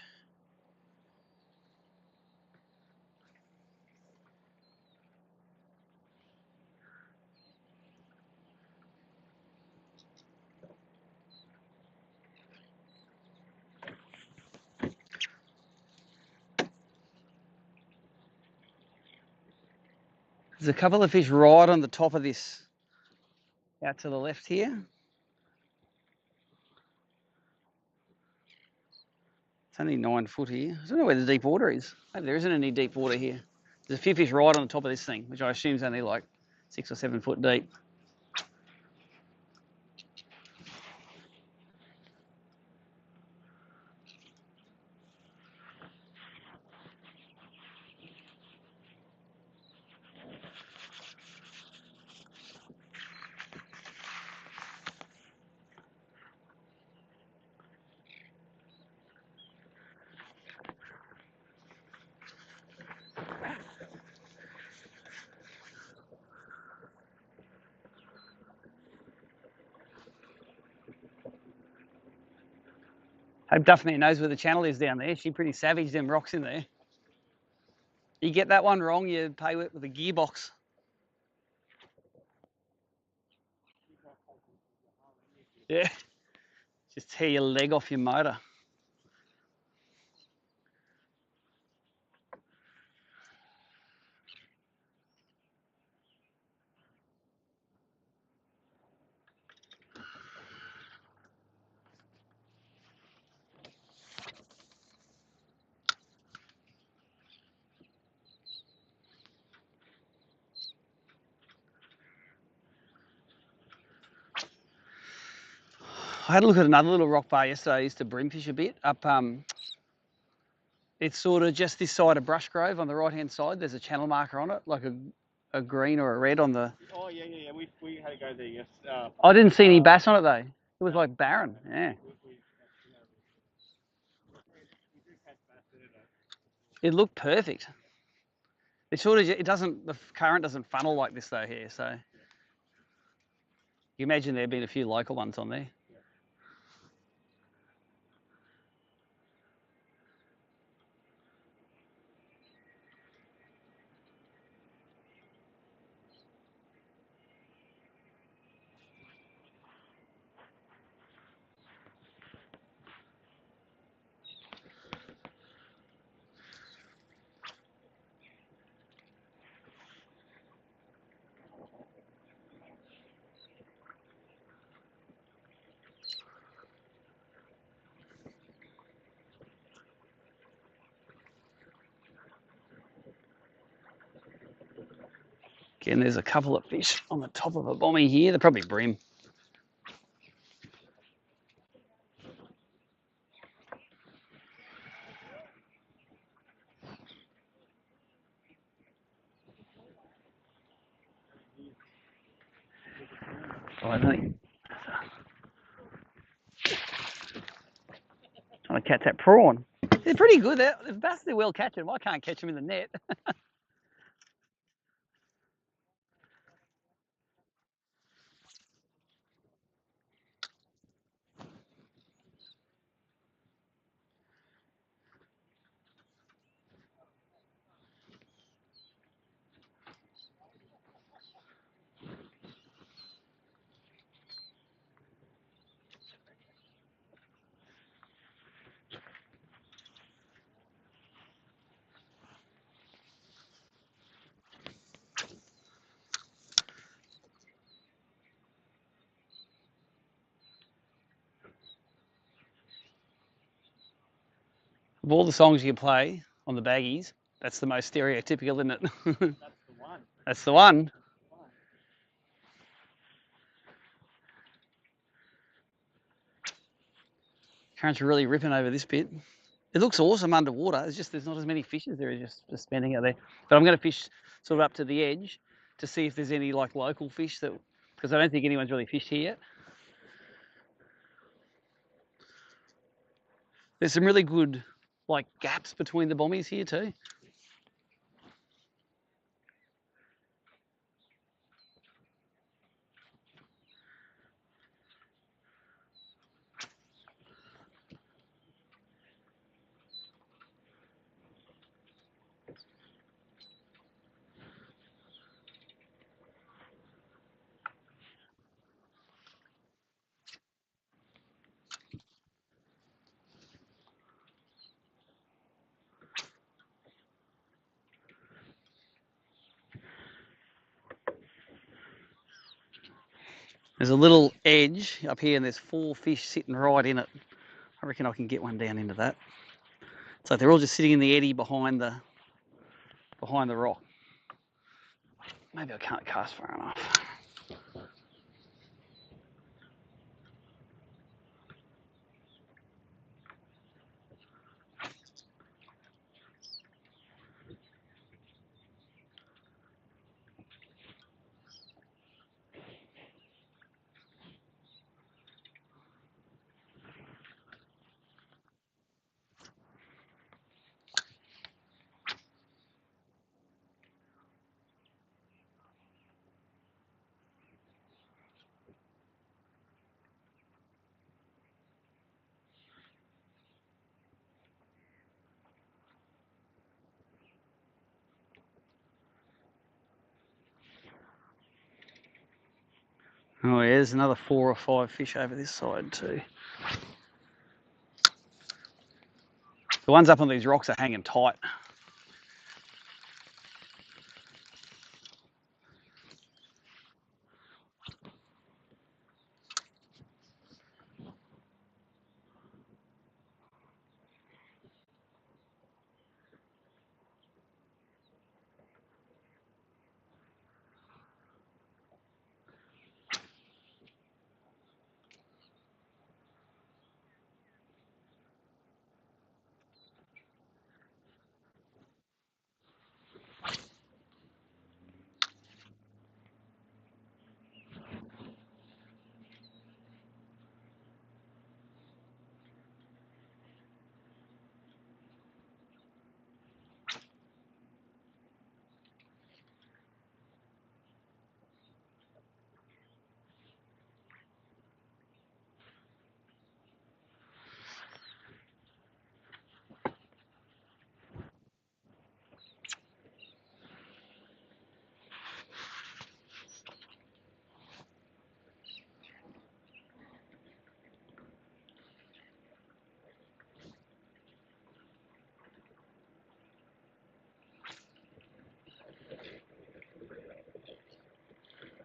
There's a couple of fish right on the top of this, out to the left here. It's only 9 foot here. I don't know where the deep water is. Maybe there isn't any deep water here. There's a few fish right on the top of this thing, which I assume is only like 6 or 7 foot deep. Hope Duffman knows where the channel is down there. She's pretty savage, them rocks in there. You get that one wrong, you pay it with a gearbox. Yeah, just tear your leg off your motor. I had a look at another little rock bar yesterday. I used to brimfish a bit up. It's sort of just this side of Brush Grove on the right-hand side. There's a channel marker on it, like a green or a red on the. Oh yeah. We had to go there. Yes. I didn't see any bass on it though. It was like barren. Yeah. It looked perfect. It sort of, it doesn't, the current doesn't funnel like this though here, so. You imagine there'd been a few local ones on there. Again, there's a couple of fish on the top of a bommy here. They're probably brim. Oh, I think. Trying to catch that prawn. They're pretty good. The bass, they're well catching. I can't catch them in the net. Of all the songs you can play on the baggies, that's the most stereotypical, isn't it? That's the one. That's the one. Current's really ripping over this bit. It looks awesome underwater. It's just there's not as many fish as there is just spending out there. But I'm going to fish sort of up to the edge to see if there's any like local fish that, because I don't think anyone's really fished here yet. There's some really good like gaps between the bommies here too. There's a little edge up here and there's 4 fish sitting right in it. I reckon I can get one down into that. It's like they're all just sitting in the eddy behind the rock. Maybe I can't cast far enough. Oh, yeah, there's another 4 or 5 fish over this side too. The ones up on these rocks are hanging tight.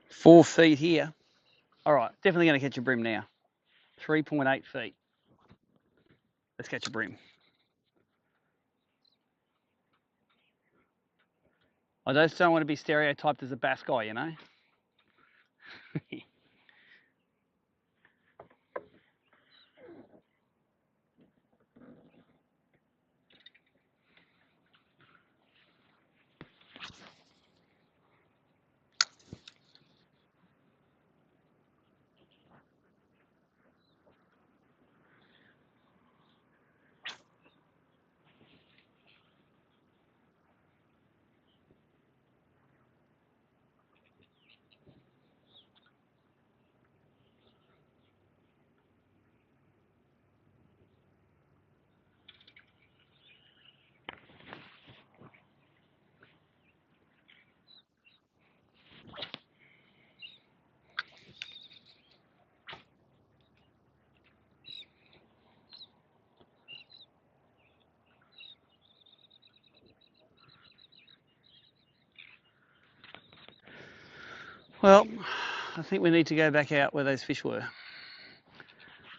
Four feet here. All right, definitely going to catch a bream now. 3.8 feet. Let's catch a bream. I just don't want to be stereotyped as a bass guy, you know? Well, I think we need to go back out where those fish were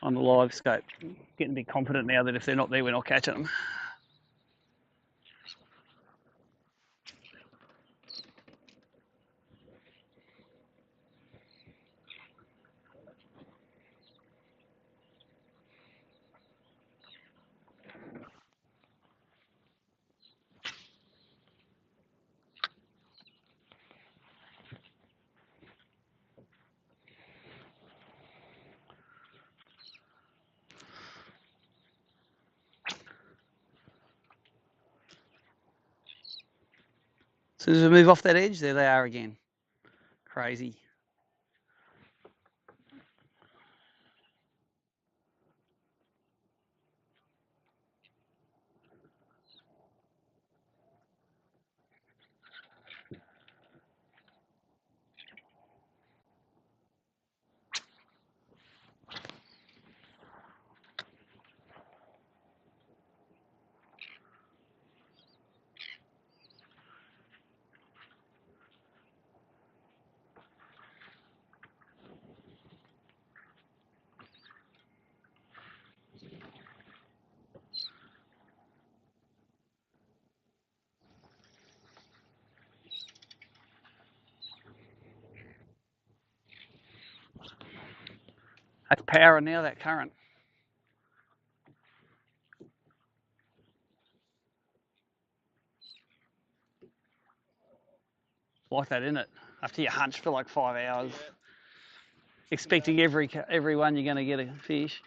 on the live scope. Getting a bit confident now that if they're not there, we're not catching them. As soon as we move off that edge, there they are again. Crazy. That's power now, that current. Like that, isn't it? After you hunch for like 5 hours, expecting every one you're going to get a fish.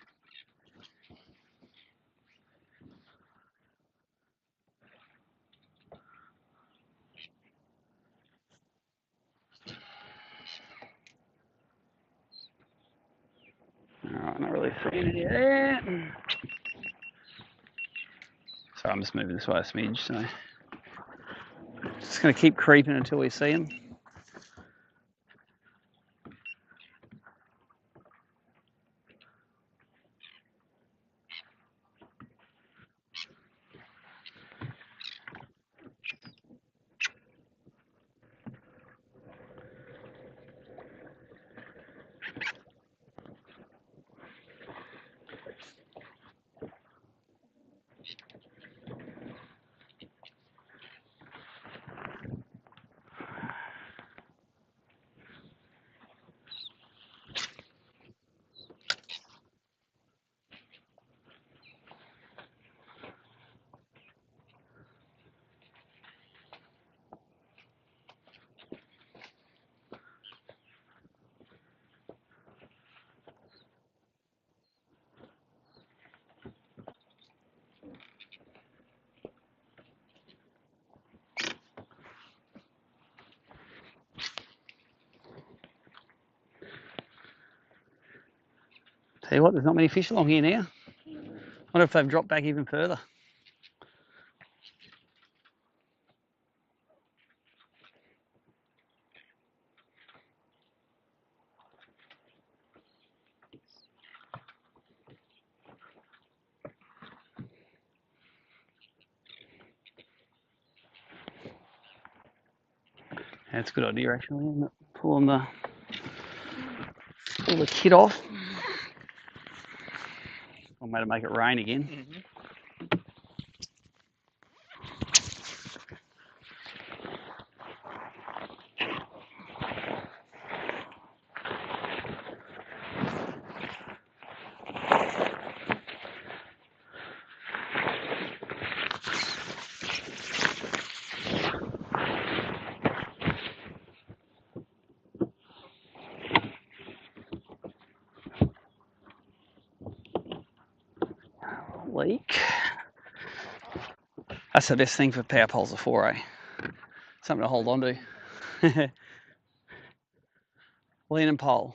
Alright, not really seeing it yet. Sorry, I'm just moving this way a smidge, so just going to keep creeping until we see them. Tell you what, there's not many fish along here now. I wonder if they've dropped back even further. Yeah, it's a good idea actually, isn't it? Pull the kit off. I'm going to make it rain again. Leak. That's the best thing for power poles are for, eh? Something to hold on to. Lean and pole.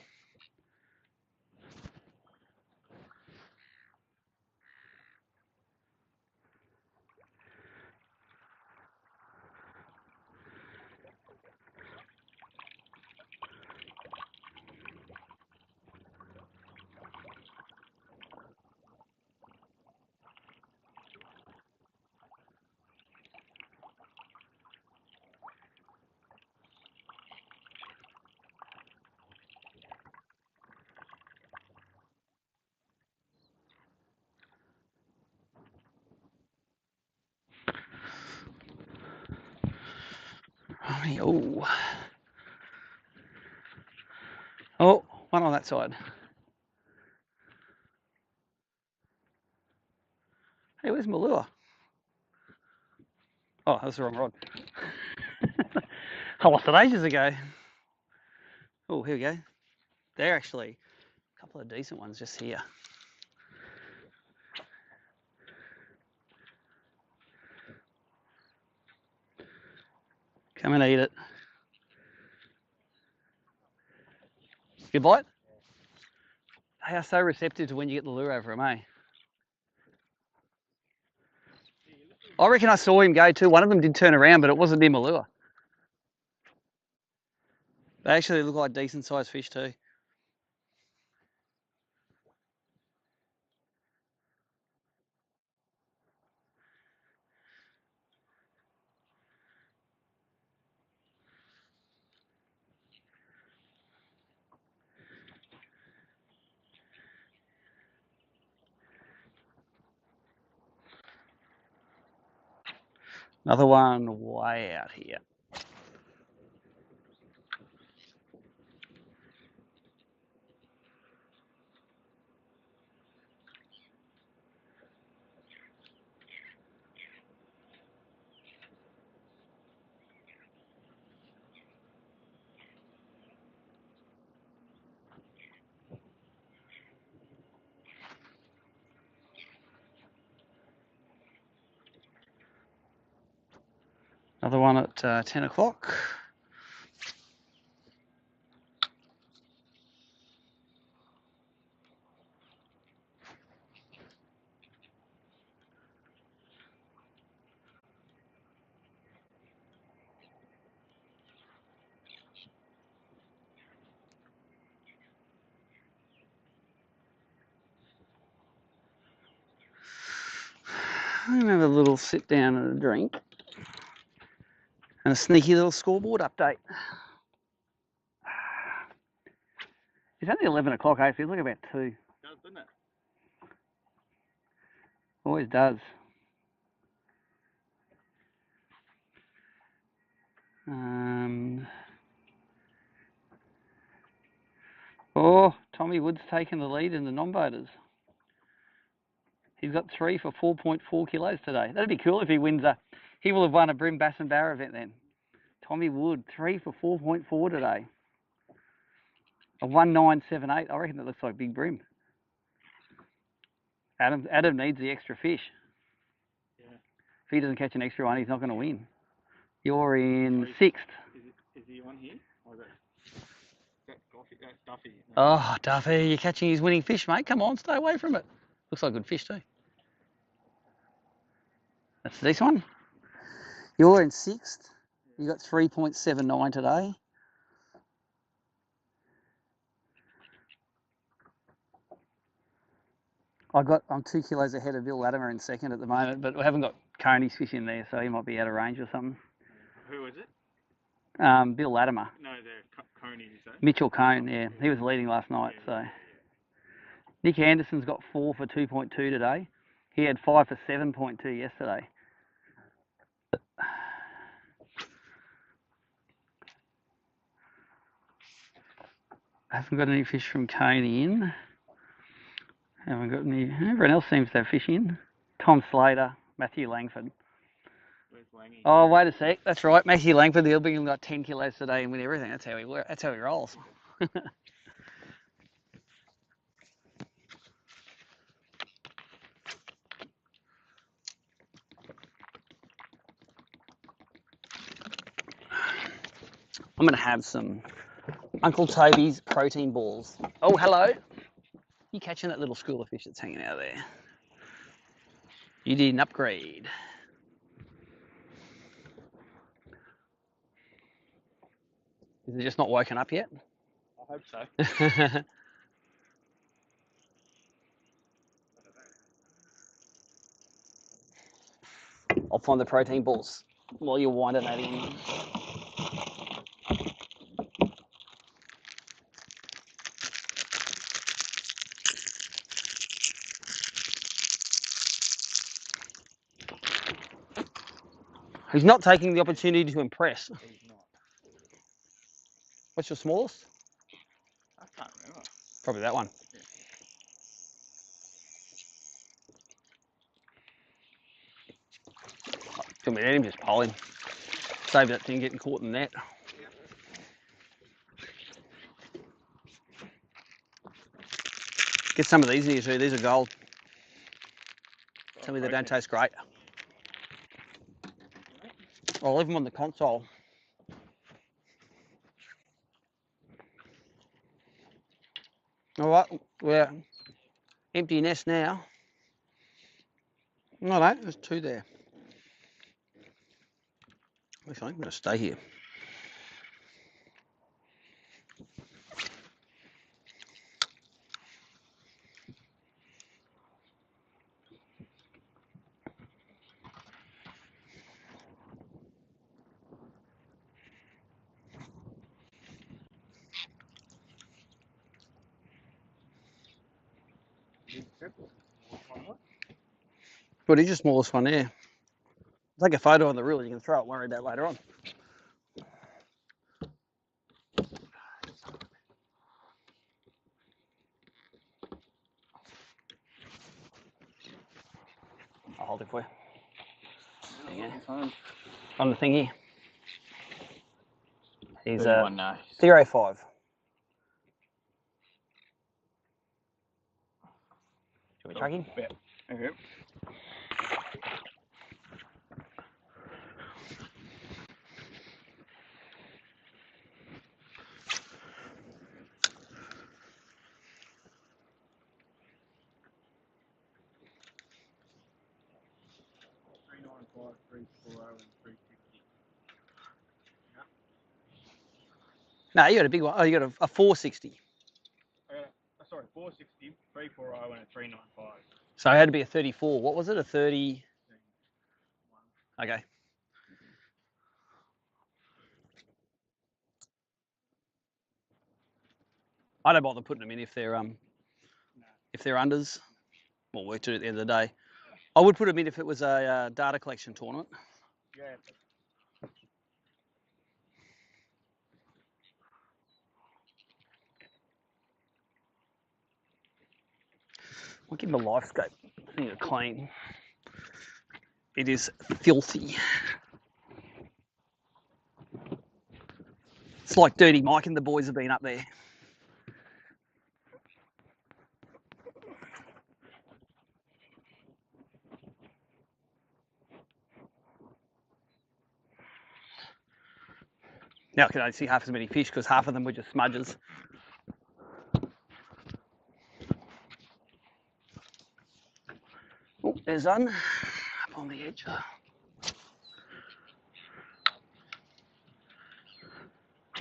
Oh. Oh, one on that side. Hey, where's my lure? Oh, that's the wrong rod. I lost it ages ago. Oh, here we go. They're actually a couple of decent ones just here. Come I'm gonna eat it. Good bite? They are so receptive to when you get the lure over them, eh? I reckon I saw him go too. One of them did turn around, but it wasn't near my lure. They actually look like decent sized fish too. Another one way out here. Another one at 10 o'clock. I'm gonna have a little sit down and a drink. And a sneaky little scoreboard update. It's only 11 o'clock, eh? It feels like about 2. It does, doesn't it? Always does. Oh, Tommy Wood's taken the lead in the non-boaters. He's got 3 for 4.4 kilos today. That'd be cool if he wins he will have won a Brim Bass and Barra event then. Tommy Wood, 3 for 4.4 today. A 1978. I reckon that looks like big Brim. Adam needs the extra fish. Yeah. If he doesn't catch an extra one, he's not going to win. You're in 6th. Is he on here? Or is that Duffy? Oh, Duffy, you're catching his winning fish, mate. Come on, stay away from it. Looks like good fish too. That's this one. You're in 6th. You got 3.79 today. I'm 2 kilos ahead of Bill Latimer in 2nd at the moment, but we haven't got Coney's fish in there, so he might be out of range or something. Who is it? Bill Latimer. No, the Coney, you say? Mitchell Cone, yeah. He was leading last night, so. Nick Anderson's got 4 for 2.2 today. He had 5 for 7.2 yesterday. I haven't got any fish from Coney in. Haven't got any. Everyone else seems to have fish in. Tom Slater, Matthew Langford. Where's Langy? Oh, wait a sec. That's right. Matthew Langford, the Albion, got 10 kilos today and win everything. That's how he works. That's how he rolls. I'm going to have some Uncle Toby's protein balls. Oh, hello. You catching that little school of fish that's hanging out there? You did an upgrade. Is it just not woken up yet? I hope so. I'll find the protein balls while you're winding that in. He's not taking the opportunity to impress. He's not. What's your smallest? I can't remember. Probably that one. Yeah. Do you want me to let him just pole him? Save that thing getting caught in the net. Get some of these in here too. These are gold. Tell me they don't taste great. I'll leave them on the console. All right, we're empty nest now. No, there's two there. Actually, I'm going to stay here. What is your smallest one there? Take a photo on the reel, you can throw it and worry about later on. I'll hold it for you. There you go. On the thingy. He's a 0.5. Should we track him? Yeah. Okay. No, you got a big one. Oh, you got a 460. Sorry, 460, 340, and a 395. So it had to be a 34. What was it? A 30? Okay. I don't bother putting them in if they're unders. Well, work to it at the end of the day. I would put them in if it was a data collection tournament. Yeah. I'll give them a life scope. I think it's clean. It is filthy. It's like Dirty Mike and the boys have been up there. Now I can only see half as many fish because half of them were just smudges. Oh, there's one up on the edge.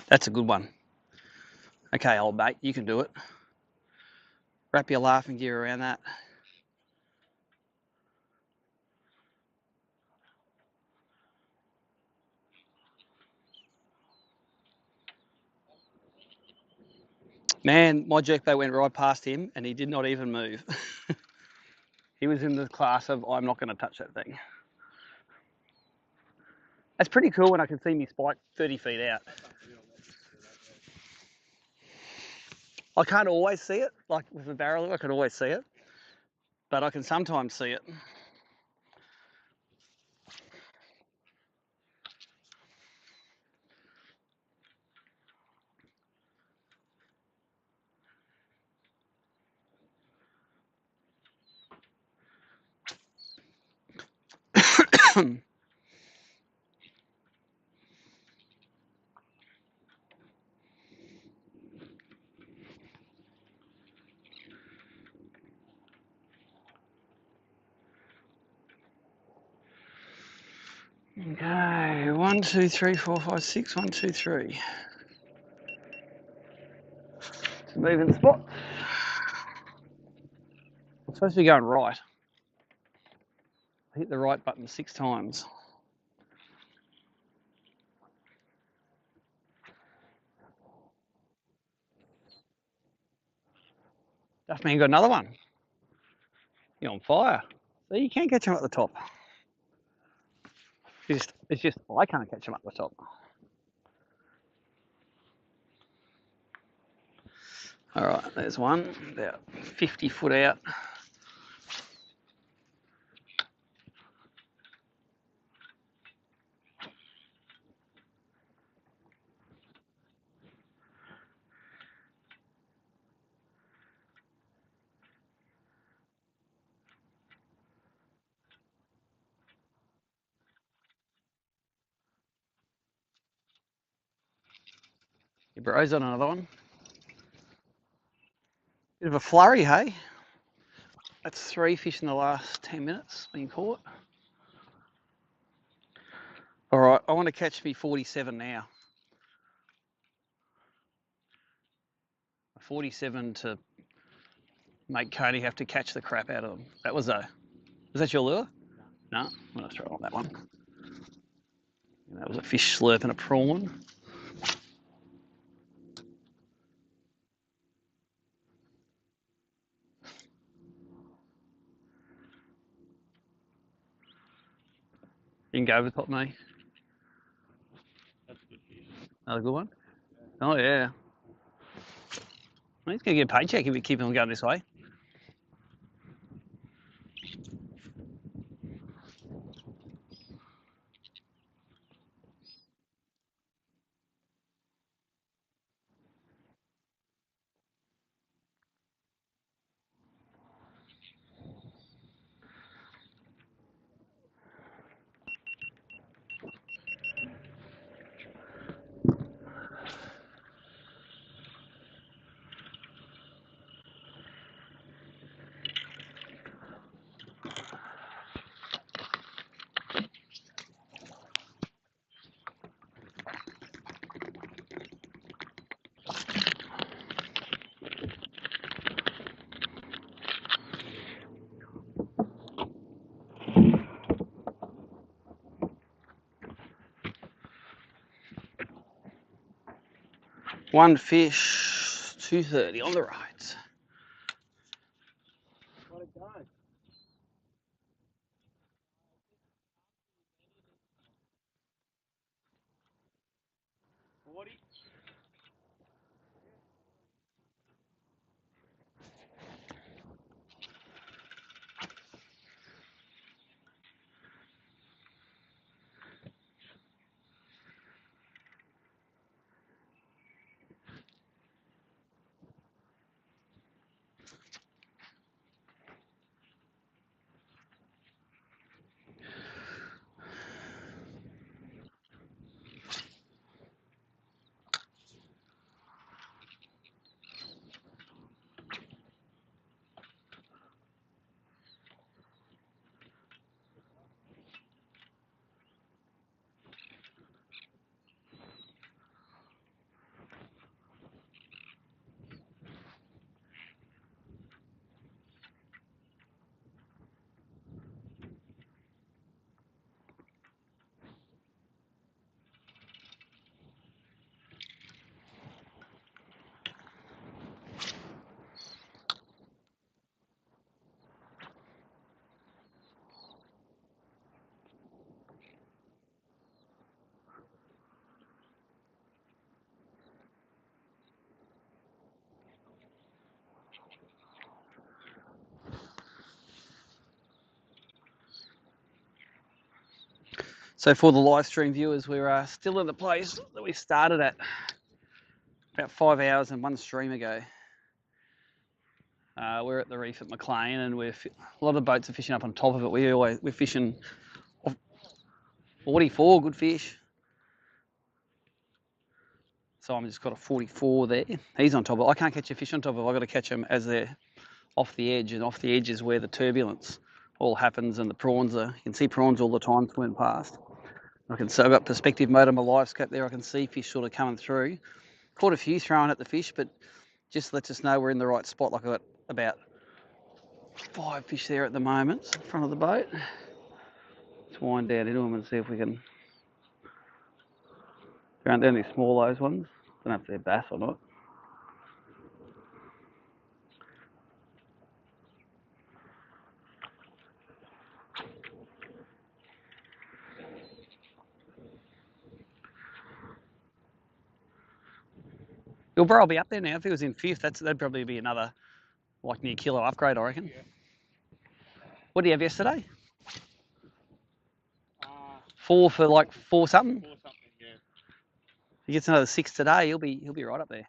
That's a good one. Okay, old mate, you can do it. Wrap your laughing gear around that. Man, my jerkbait went right past him and he did not even move. He was in the class of, I'm not going to touch that thing. That's pretty cool when I can see me spike 30 feet out. I can't always see it, like with a barrel, I can always see it, but I can sometimes see it. Okay, 1, 2, 3, 4, 5, 6, 1, 2, 3. It's a moving spot. I'm supposed to be going right. I hit the right button 6 times. Duffman got another one. You're on fire. So you can't catch him at the top. It's just I can't catch him up the top. All right, there's one about 50 foot out. Your bro's on another one. Bit of a flurry, hey? That's 3 fish in the last 10 minutes being caught. All right, I want to catch me 47 now. 47 to make Cody have to catch the crap out of them. That was was that your lure? No, I'm going to throw on that one. That was a fish slurping a prawn. You can go over the top, mate. That's a good fish. Another good one? Oh, yeah. Well, he's going to get a paycheck if we keep him going this way. One fish, 230 on the right. Let it go. 40. So for the live stream viewers, we're still in the place that we started at about 5 hours and one stream ago. We're at the reef at McLean, and a lot of the boats are fishing up on top of it. We're fishing 44 good fish. So I'm just got a 44 there. He's on top of it. I can't catch a fish on top of it. I've got to catch them as they're off the edge, and off the edge is where the turbulence all happens, and the prawns are. You can see prawns all the time swimming past. I can so I've got perspective mode on my live scope there. I can see fish sort of coming through. Caught a few throwing at the fish, but just lets us know we're in the right spot. Like I've got about 5 fish there at the moment in front of the boat. Let's wind down into them and see if we can ground down these small those ones. Don't know if they're bass or not. Your bro will be up there now. If he was in 5th, that'd probably be another like near kilo upgrade, I reckon. Yeah. What did you have yesterday? Uh, 4 for like 4 something. or something, yeah. If he gets another 6 today, he'll be right up there.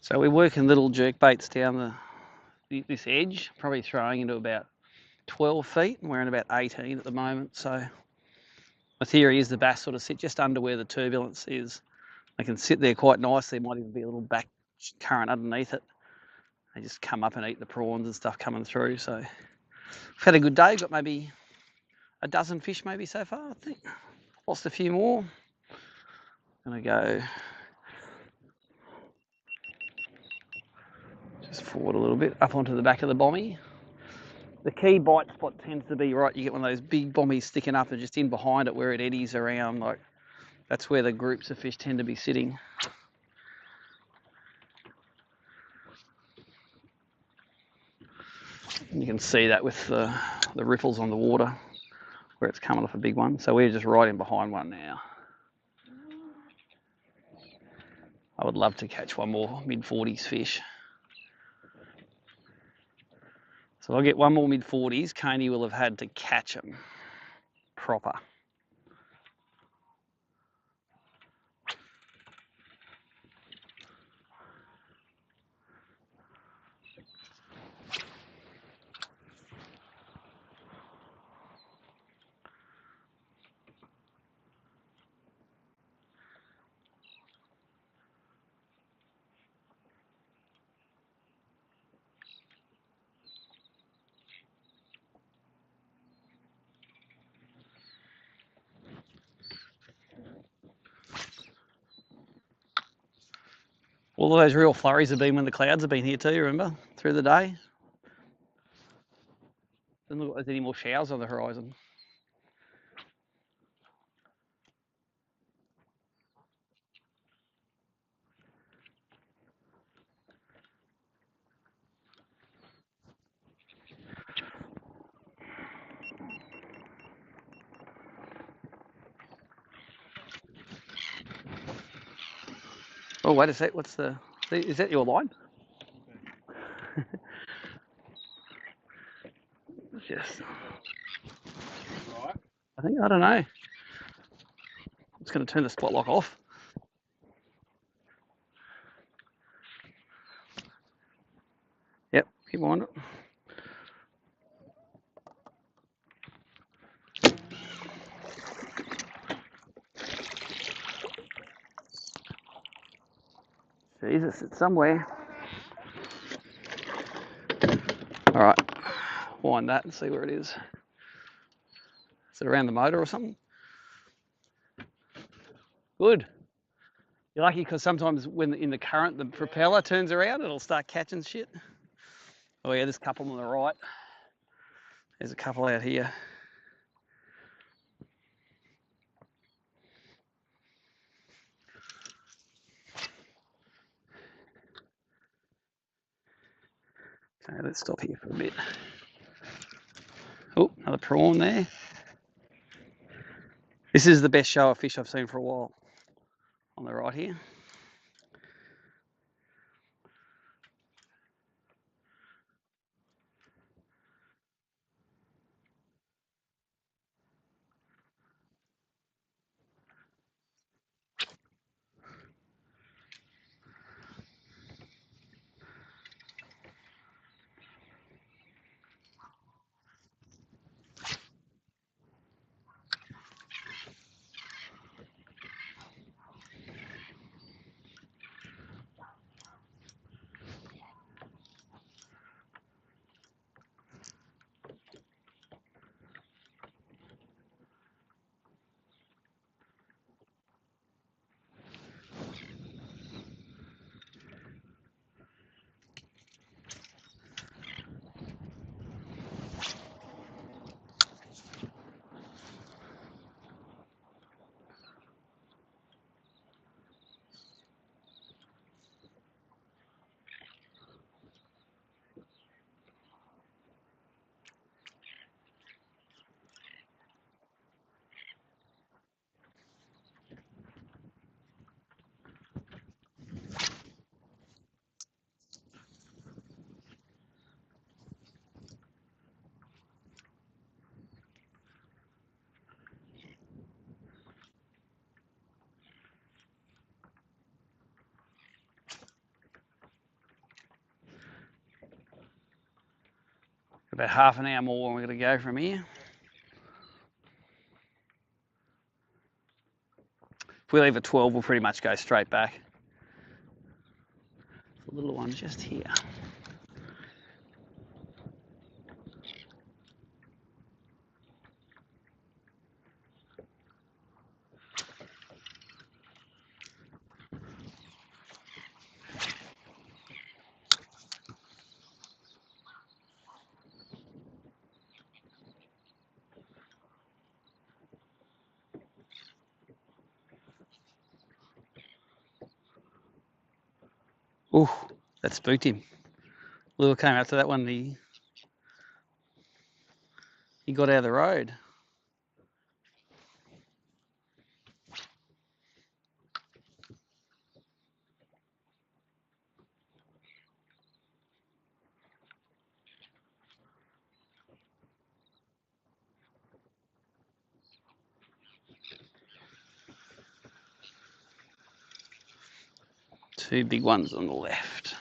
So we're working little jerk baits down this edge, probably throwing into about 12 feet, and we're in about 18 at the moment. So my theory is the bass sort of sit just under where the turbulence is. They can sit there quite nicely. There might even be a little back current underneath it. They just come up and eat the prawns and stuff coming through. So we've had a good day. Got maybe a dozen fish maybe so far, I think. Lost a few more. Gonna go just forward a little bit up onto the back of the bommy. The key bite spot tends to be right. You get one of those big bommies sticking up and just in behind it where it eddies around. Like that's where the groups of fish tend to be sitting. And you can see that with the riffles on the water where it's coming off a big one. So we're just right in behind one now. I would love to catch one more mid-40s fish. So if I get one more mid-40s, Coney will have had to catch them proper. All of those real flurries have been when the clouds have been here too, remember? Through the day. Doesn't look like there's any more showers on the horizon. Oh, wait a sec. What's the... Is that your line? Yes. Right. I don't know. I'm just going to turn the spot lock off. Yep, keep on it. Jesus, it's somewhere. All right, wind that and see where it is. Is it around the motor or something? Good. You're lucky because sometimes when in the current, the propeller turns around, it'll start catching shit. Oh yeah, there's a couple on the right. There's a couple out here. Okay, let's stop here for a bit. Oh, another prawn there. This is the best show of fish I've seen for a while. On the right here. About half an hour more and we're going to go from here. If we leave at 12, we'll pretty much go straight back. The little one just here. Ooh, that spooked him. Lure came out to that one. He got out of the road. Two big ones on the left.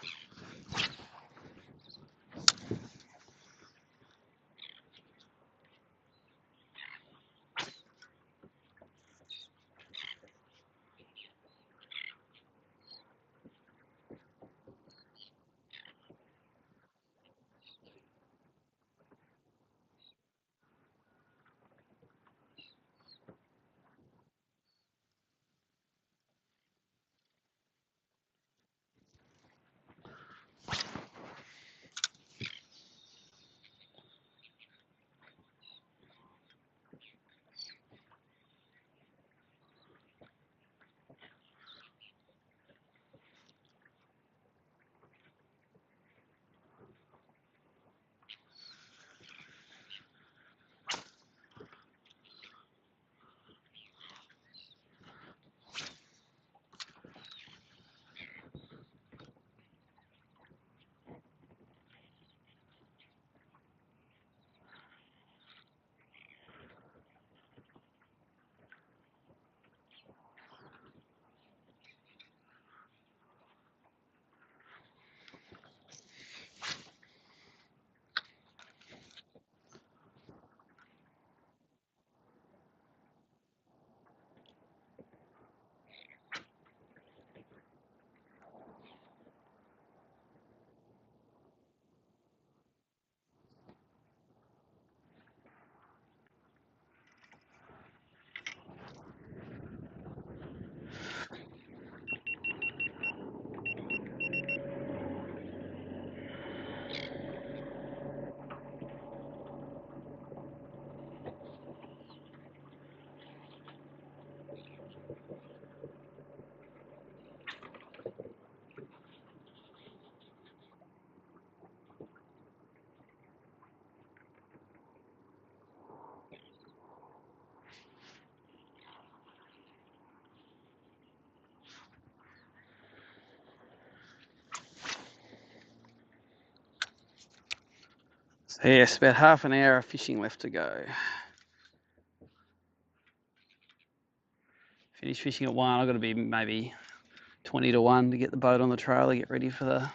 So yes, about half an hour of fishing left to go. Finish fishing at 1. I've got to be maybe 20 to 1 to get the boat on the trailer, get ready for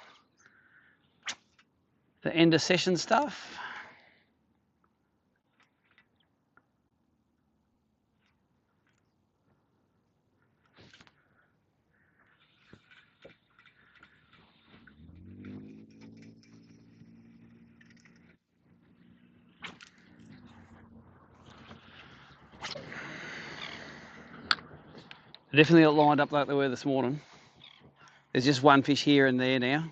the end of session stuff. Definitely not lined up like they were this morning. There's just one fish here and there now.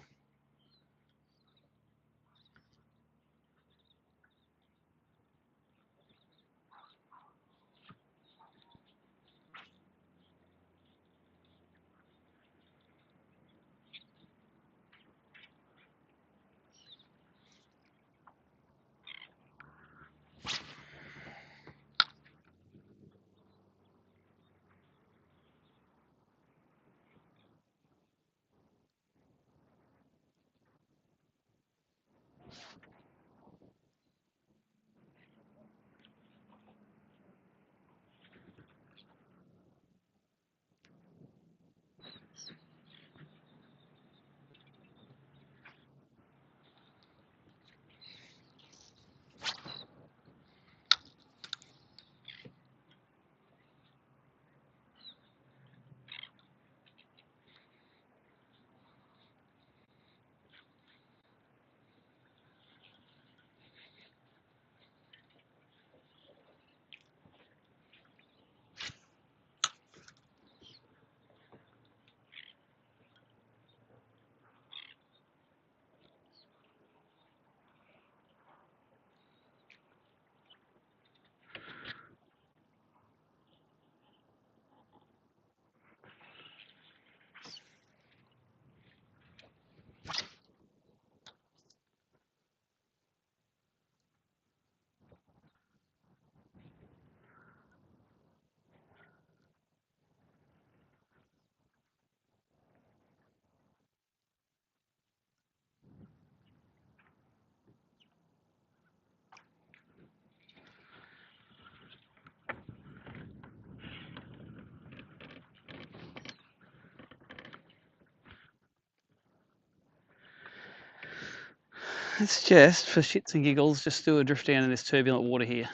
Let's just, for shits and giggles, just do a drift down in this turbulent water here.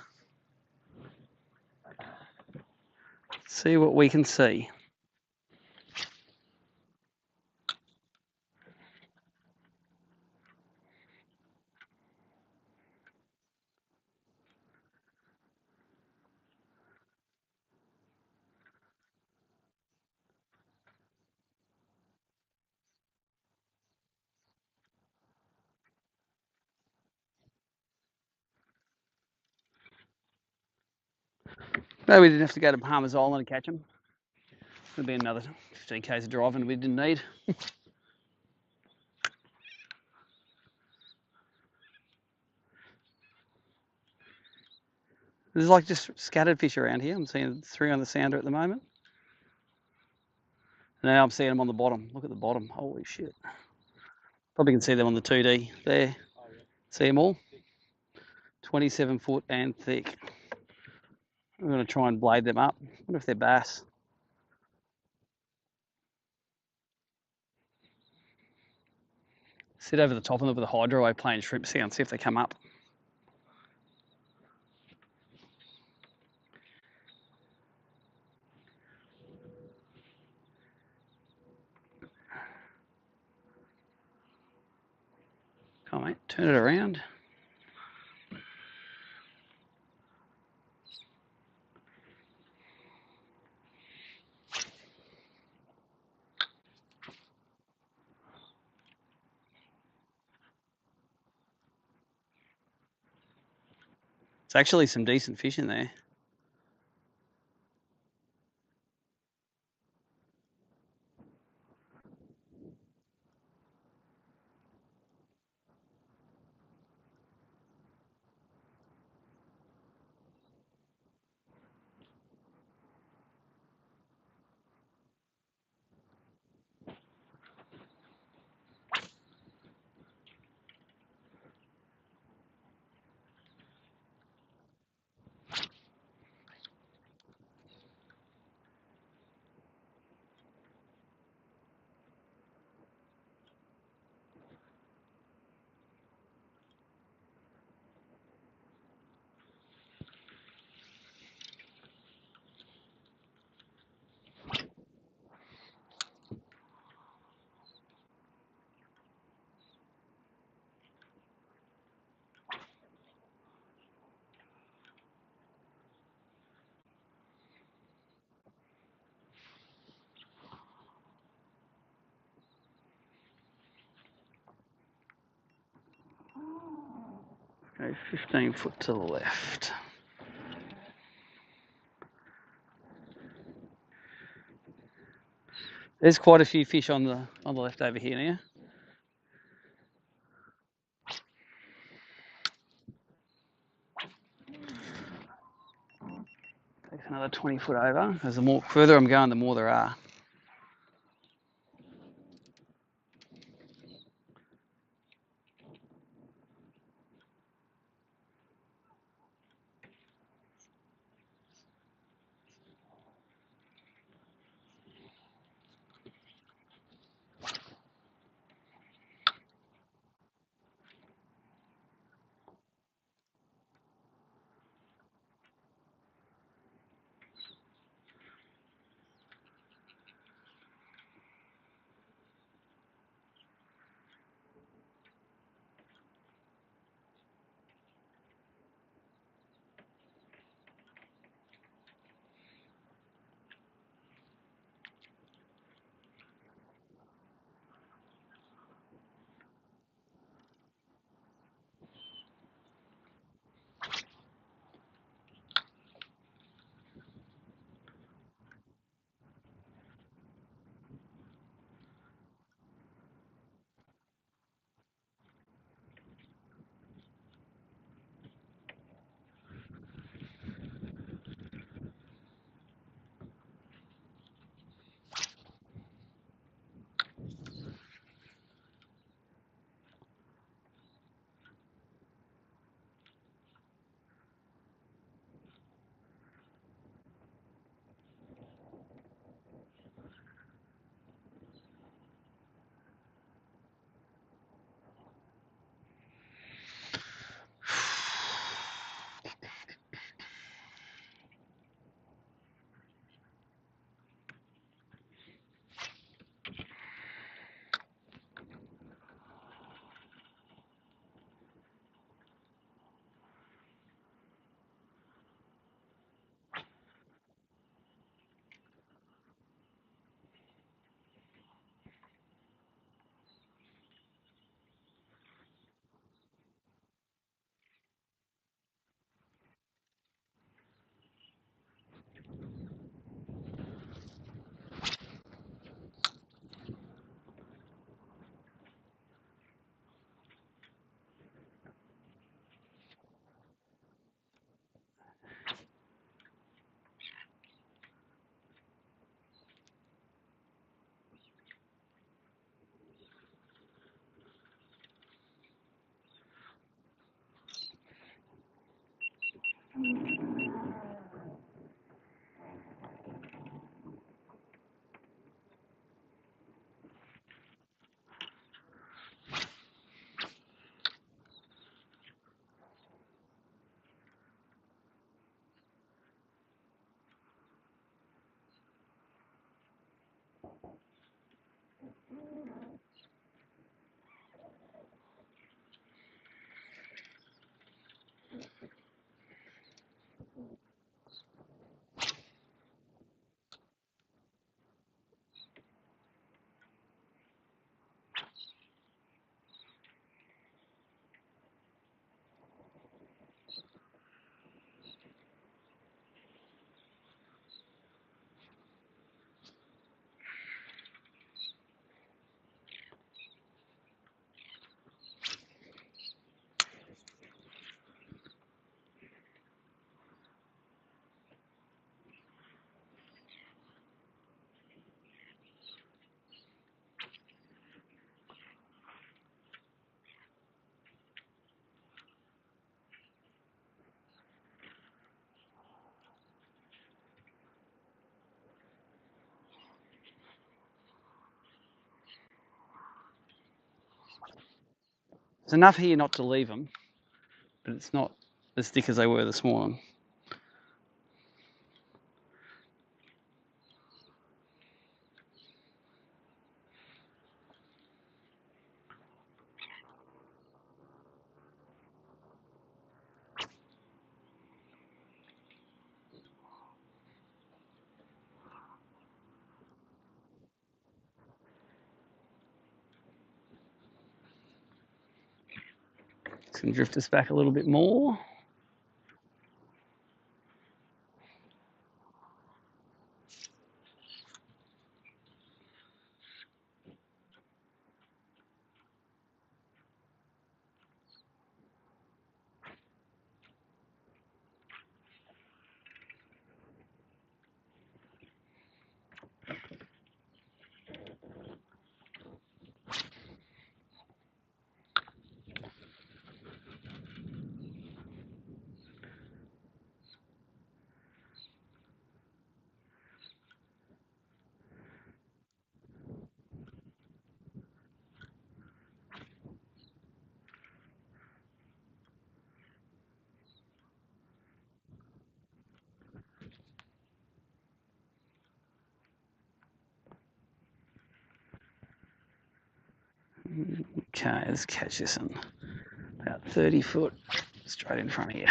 See what we can see. No, we didn't have to go to Palmer's Island to catch them. It'll be another 15 k's of driving we didn't need. There's like just scattered fish around here. I'm seeing 3 on the sounder at the moment. Now I'm seeing them on the bottom. Look at the bottom. Holy shit. Probably can see them on the 2D there. See them all? 27 foot and thick. I'm going to try and blade them up. I wonder if they're bass. Sit over the top of them with a hydro wave playing shrimp sound, see if they come up. Come on, mate, turn it around. It's actually some decent fish in there. Okay, 15 foot to the left. There's quite a few fish on the left over here now. Takes another 20 foot over. As the more further I'm going, the more there are. There's enough here not to leave them, but it's not as thick as they were this morning. It's going to drift us back a little bit more. Okay, let's catch this in about 30 foot straight in front of you.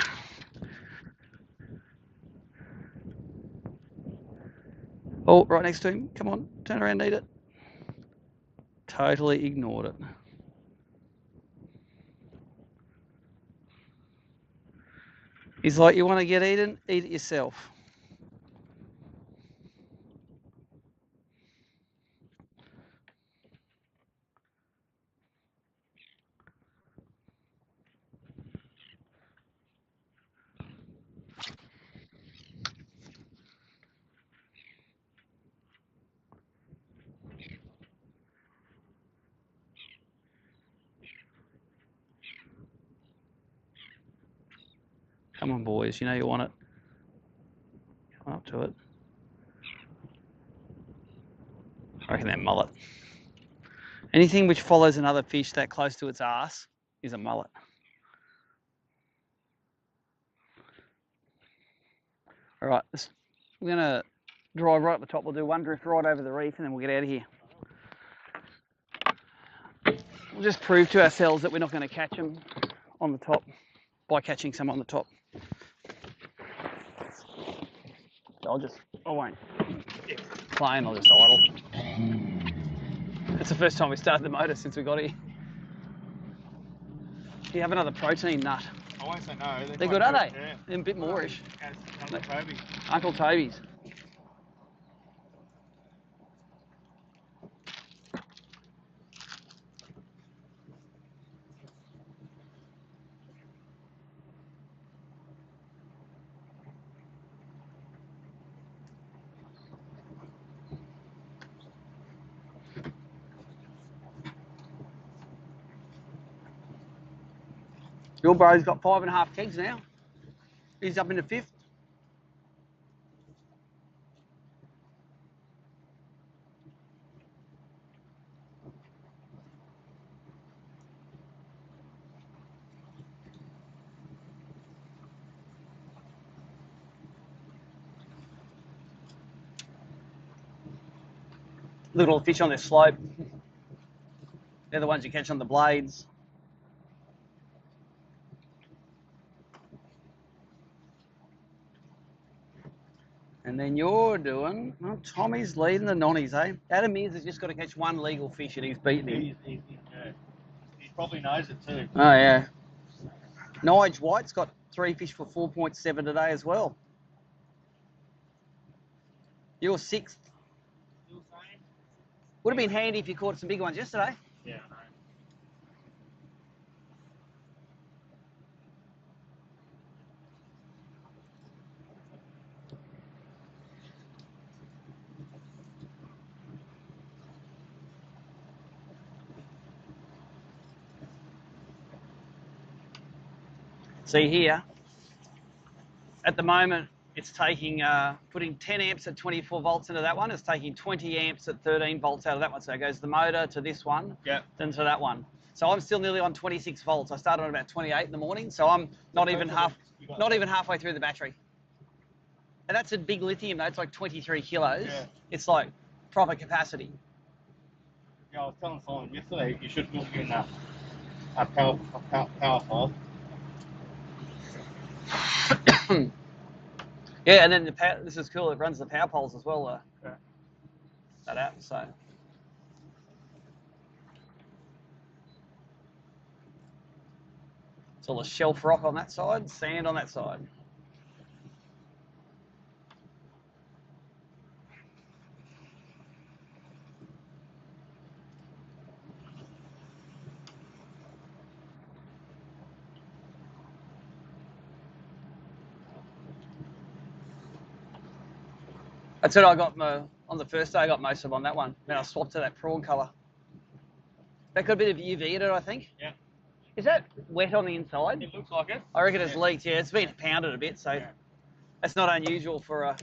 Oh, right next to him. Come on, turn around, eat it. Totally ignored it. He's like, you want to get eaten? Eat it yourself. Come on, boys. You know you want it. Come up to it. I reckon that mullet. Anything which follows another fish that close to its ass is a mullet. All right, we're going to drive right at the top. We'll do one drift right over the reef and then we'll get out of here. We'll just prove to ourselves that we're not going to catch them on the top by catching some on the top. I won't plane, I'll just idle. It's the first time we started the motor since we got here. Do you have another protein nut? I won't say no. They're good, are they? Yeah. They're a bit moreish. Uncle Toby. Uncle Toby's. Your bro's got 5.5 kegs now. He's up in the 5th. Look at all the fish on this slope. They're the ones you catch on the blades. And then you're doing, well, Tommy's leading the nonnies, eh? Adam Mears has just got to catch one legal fish and he's beaten him. He probably knows it too. Oh, yeah. Nige White's got 3 fish for 4.7 today as well. You're 6th. Would have been handy if you caught some big ones yesterday. Yeah, I know. See here, at the moment, it's taking, putting 10 amps at 24 volts into that one. It's taking 20 amps at 13 volts out of that one. So it goes the motor to this one, Yeah. then to that one. So I'm still nearly on 26 volts. I started on about 28 in the morning, so I'm not even halfway through the battery. And that's a big lithium, though. It's like 23 kilos. Yeah. It's like proper capacity. Yeah, I was telling someone yesterday you should look in a power pod. Yeah, and then this is cool. It runs the power poles as well. Yeah. That app. So. It's all a shelf rock on that side, sand on that side. That's what I got on the first day. I got most of them on that one. Then I swapped to that prawn colour. That got a bit of UV in it, I think. Yeah. Is that wet on the inside? It looks like it. I reckon it's leaked. Yeah, it's been pounded a bit, so Yeah. that's not unusual for a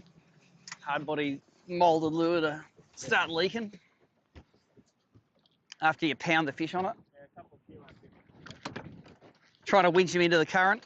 hard body moulded lure to start leaking after you pound the fish on it. Yeah, a couple of kilos. Trying to winch him into the current.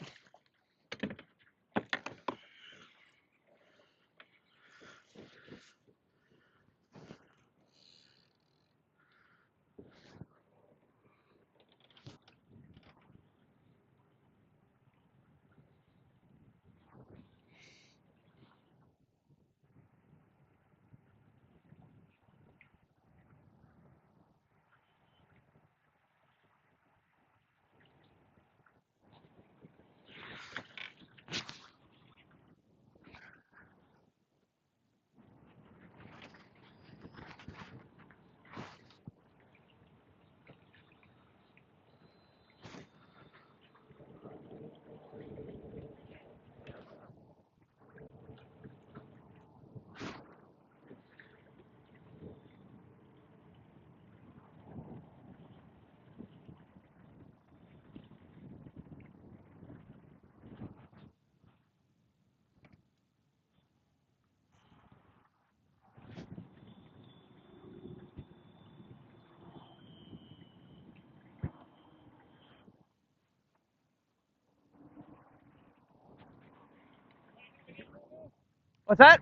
What's that?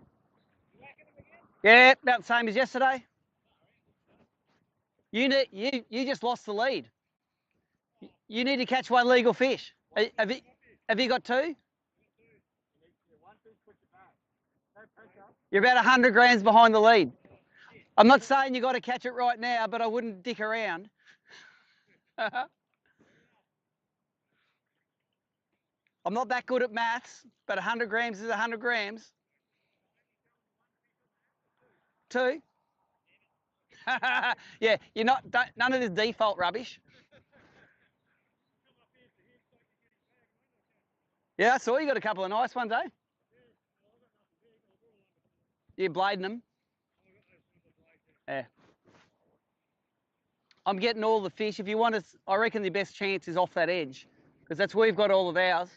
Yeah, about the same as yesterday. You just lost the lead. You need to catch one legal fish. Have you got two? You're about 100 grams behind the lead. I'm not saying you got to catch it right now, but I wouldn't dick around. I'm not that good at maths, but 100 grams is 100 grams. Two. Yeah, you're not. None of this default rubbish. Yeah, I saw you got a couple of nice ones, eh? You're blading them. Yeah. I'm getting all the fish. If you want to, I reckon the best chance is off that edge, because that's where we've got all of ours.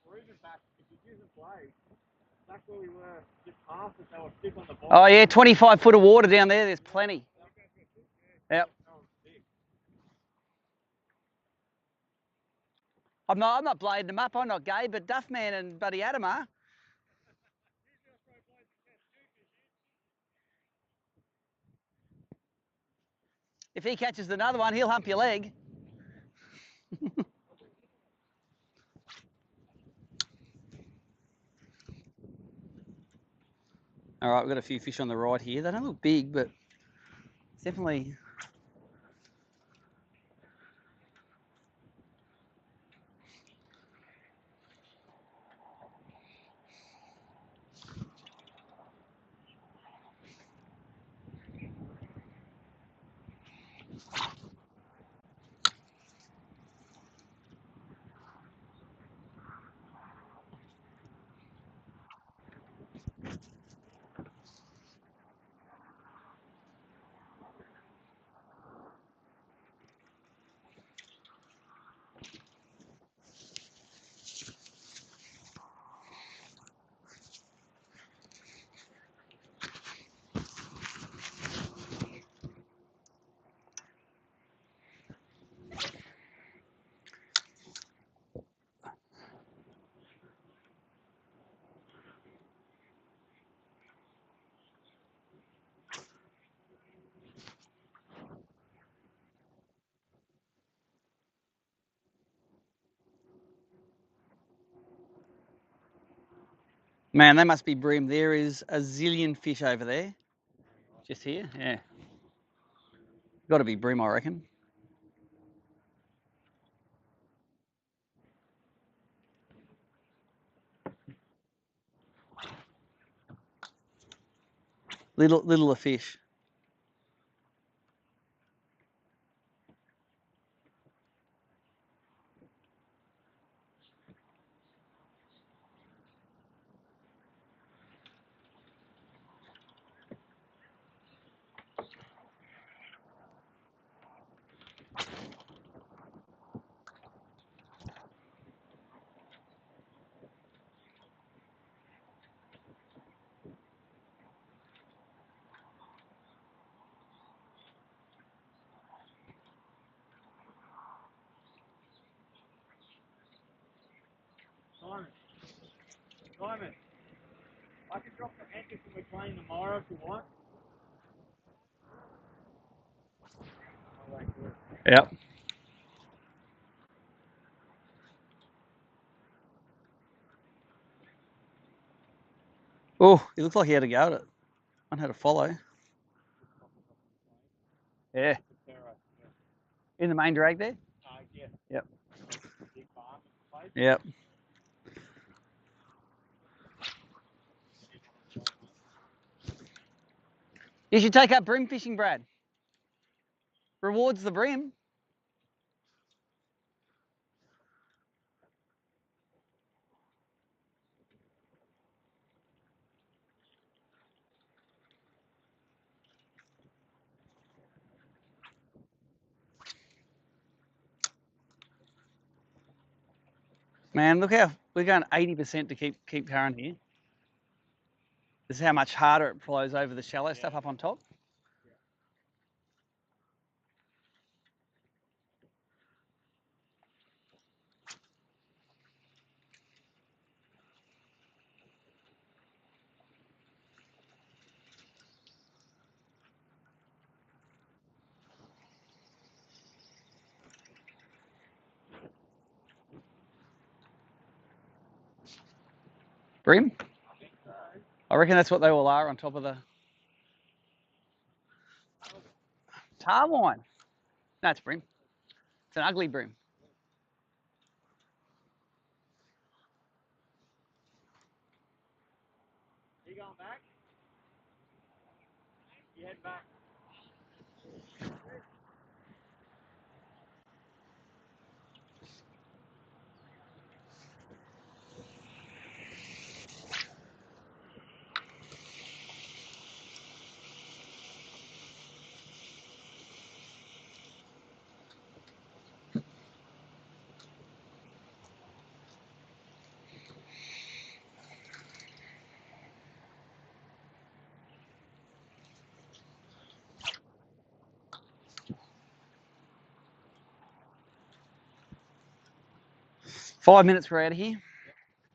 Or even back, if you're using blades, back where we were just past it, they were thick on the bottom. Oh yeah, 25 foot of water down there. There's plenty. Yep. I'm not blading them up. I'm not gay, but Duffman and Buddy Adam are. If he catches another one, he'll hump your leg. All right, we've got a few fish on the right here. They don't look big, but it's definitely. Man, they must be bream. There is a zillion fish over there. Just here, yeah. Got to be bream, I reckon. Little fish. Simon, I can drop the anchors and we're playing tomorrow if you want. Yep. Oh, he looked like he had to go at it. I had to follow. Yeah. In the main drag there? Yeah. Yep. Big farm place. Yep. You should take up bream fishing, Brad. Rewards the bream. Man, look how we're going 80% to keep current here. This is how much harder it flows over the shallow stuff up on top. Bream? I reckon that's what they all are on top of the tarwine. No, it's bream. It's an ugly bream. You going back? You head back. Five minutes, we're out of here.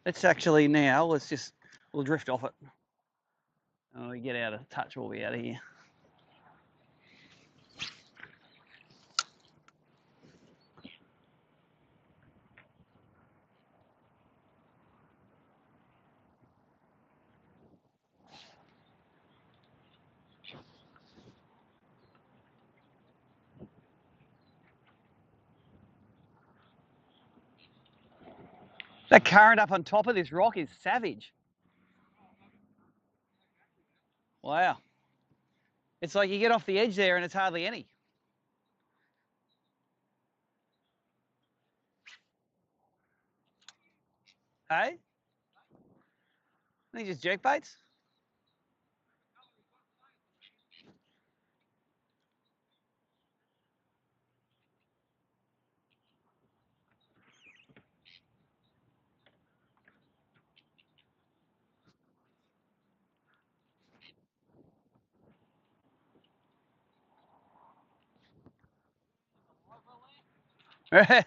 Let's actually now, we'll drift off it. And when we get out of touch, we'll be out of here. That current up on top of this rock is savage. Wow. It's like you get off the edge there and it's hardly any. Hey? I think just jerk baits.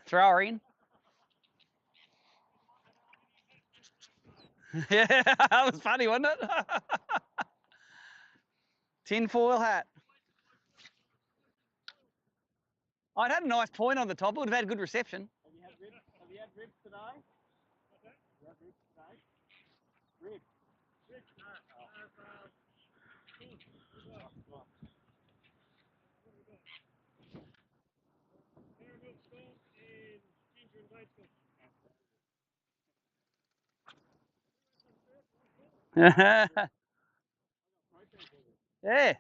Throw her in. Yeah, that was funny, wasn't it? Tinfoil hat. Oh, it had a nice point on the top. It would have had good reception. Have you had ribs today? Have you had ribs today? Ribs. Yeah.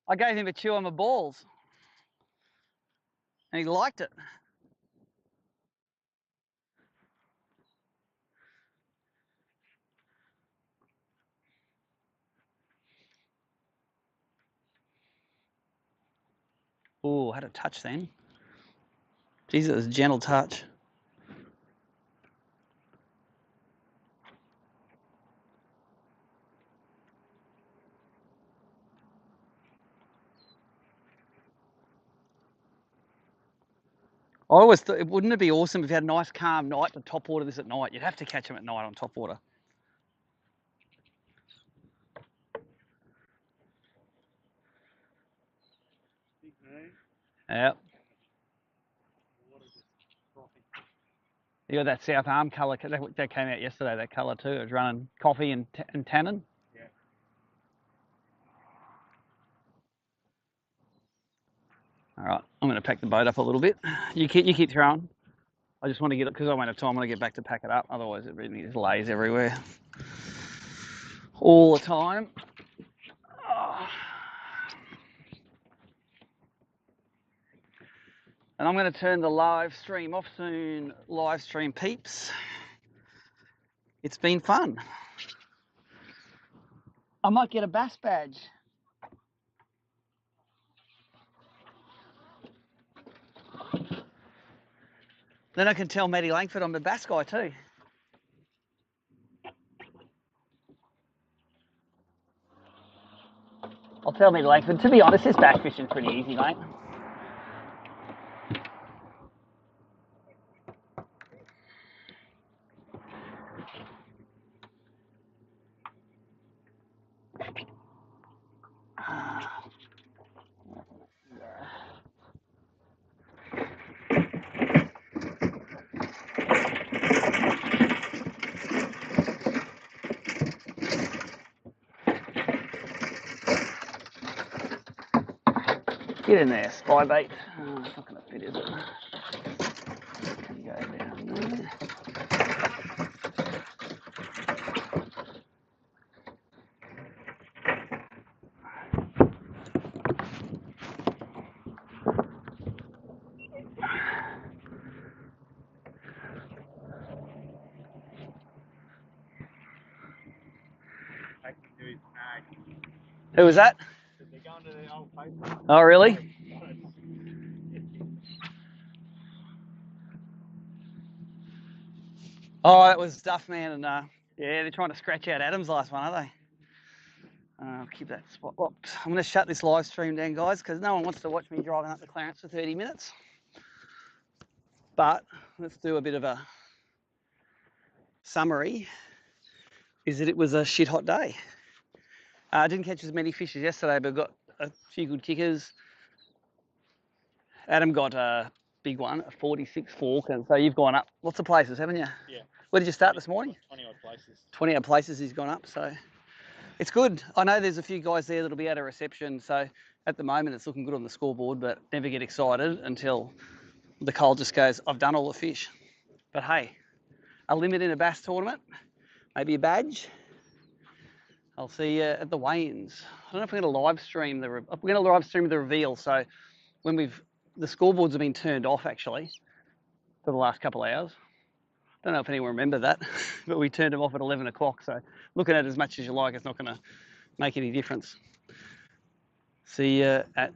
I gave him a chew on my balls. And he liked it. Oh, had a touch then. Jesus, it was a gentle touch. I always thought, wouldn't it be awesome if you had a nice calm night to top water this at night? You'd have to catch them at night on top water. Yeah. You got that South Arm colour that came out yesterday. That colour too. It was running coffee and tannin. Yeah. All right, I'm going to pack the boat up a little bit. You keep throwing. I just want to get it because I won't have time. I want to get back to pack it up. Otherwise, it really just lays everywhere all the time. Oh. And I'm going to turn the live stream off soon. Live stream peeps. It's been fun. I might get a bass badge. Then I can tell Maddie Langford I'm the bass guy too. I'll tell Maddie Langford. To be honest, this bass fishing's pretty easy, mate. Get in there, spy bait. Oh, it's not going to fit, is it? Can go down there. Who was that? They're going to the old place. Oh, really? Oh, it was Duffman and yeah, they're trying to scratch out Adam's last one, are they? I'll keep that spot locked. I'm going to shut this live stream down, guys, because no one wants to watch me driving up to Clarence for 30 minutes. But let's do a bit of a summary. Is that it was a shit hot day. I didn't catch as many fish as yesterday, but got a few good kickers. Adam got a big one, a 46 fork, and so you've gone up lots of places, haven't you? Yeah. Where did you start this morning? 20 odd places. 20 odd places he's gone up, so it's good. I know there's a few guys there that'll be at a reception, so at the moment it's looking good on the scoreboard, but never get excited until the coal just goes, I've done all the fish. But hey, a limit in a bass tournament, maybe a badge. I'll see you at the weigh-ins. I don't know if we're going to live stream the reveal. So when the scoreboards have been turned off actually for the last couple of hours. Don't know if anyone remember that, but we turned them off at 11 o'clock. So looking at it as much as you like, it's not going to make any difference. See you at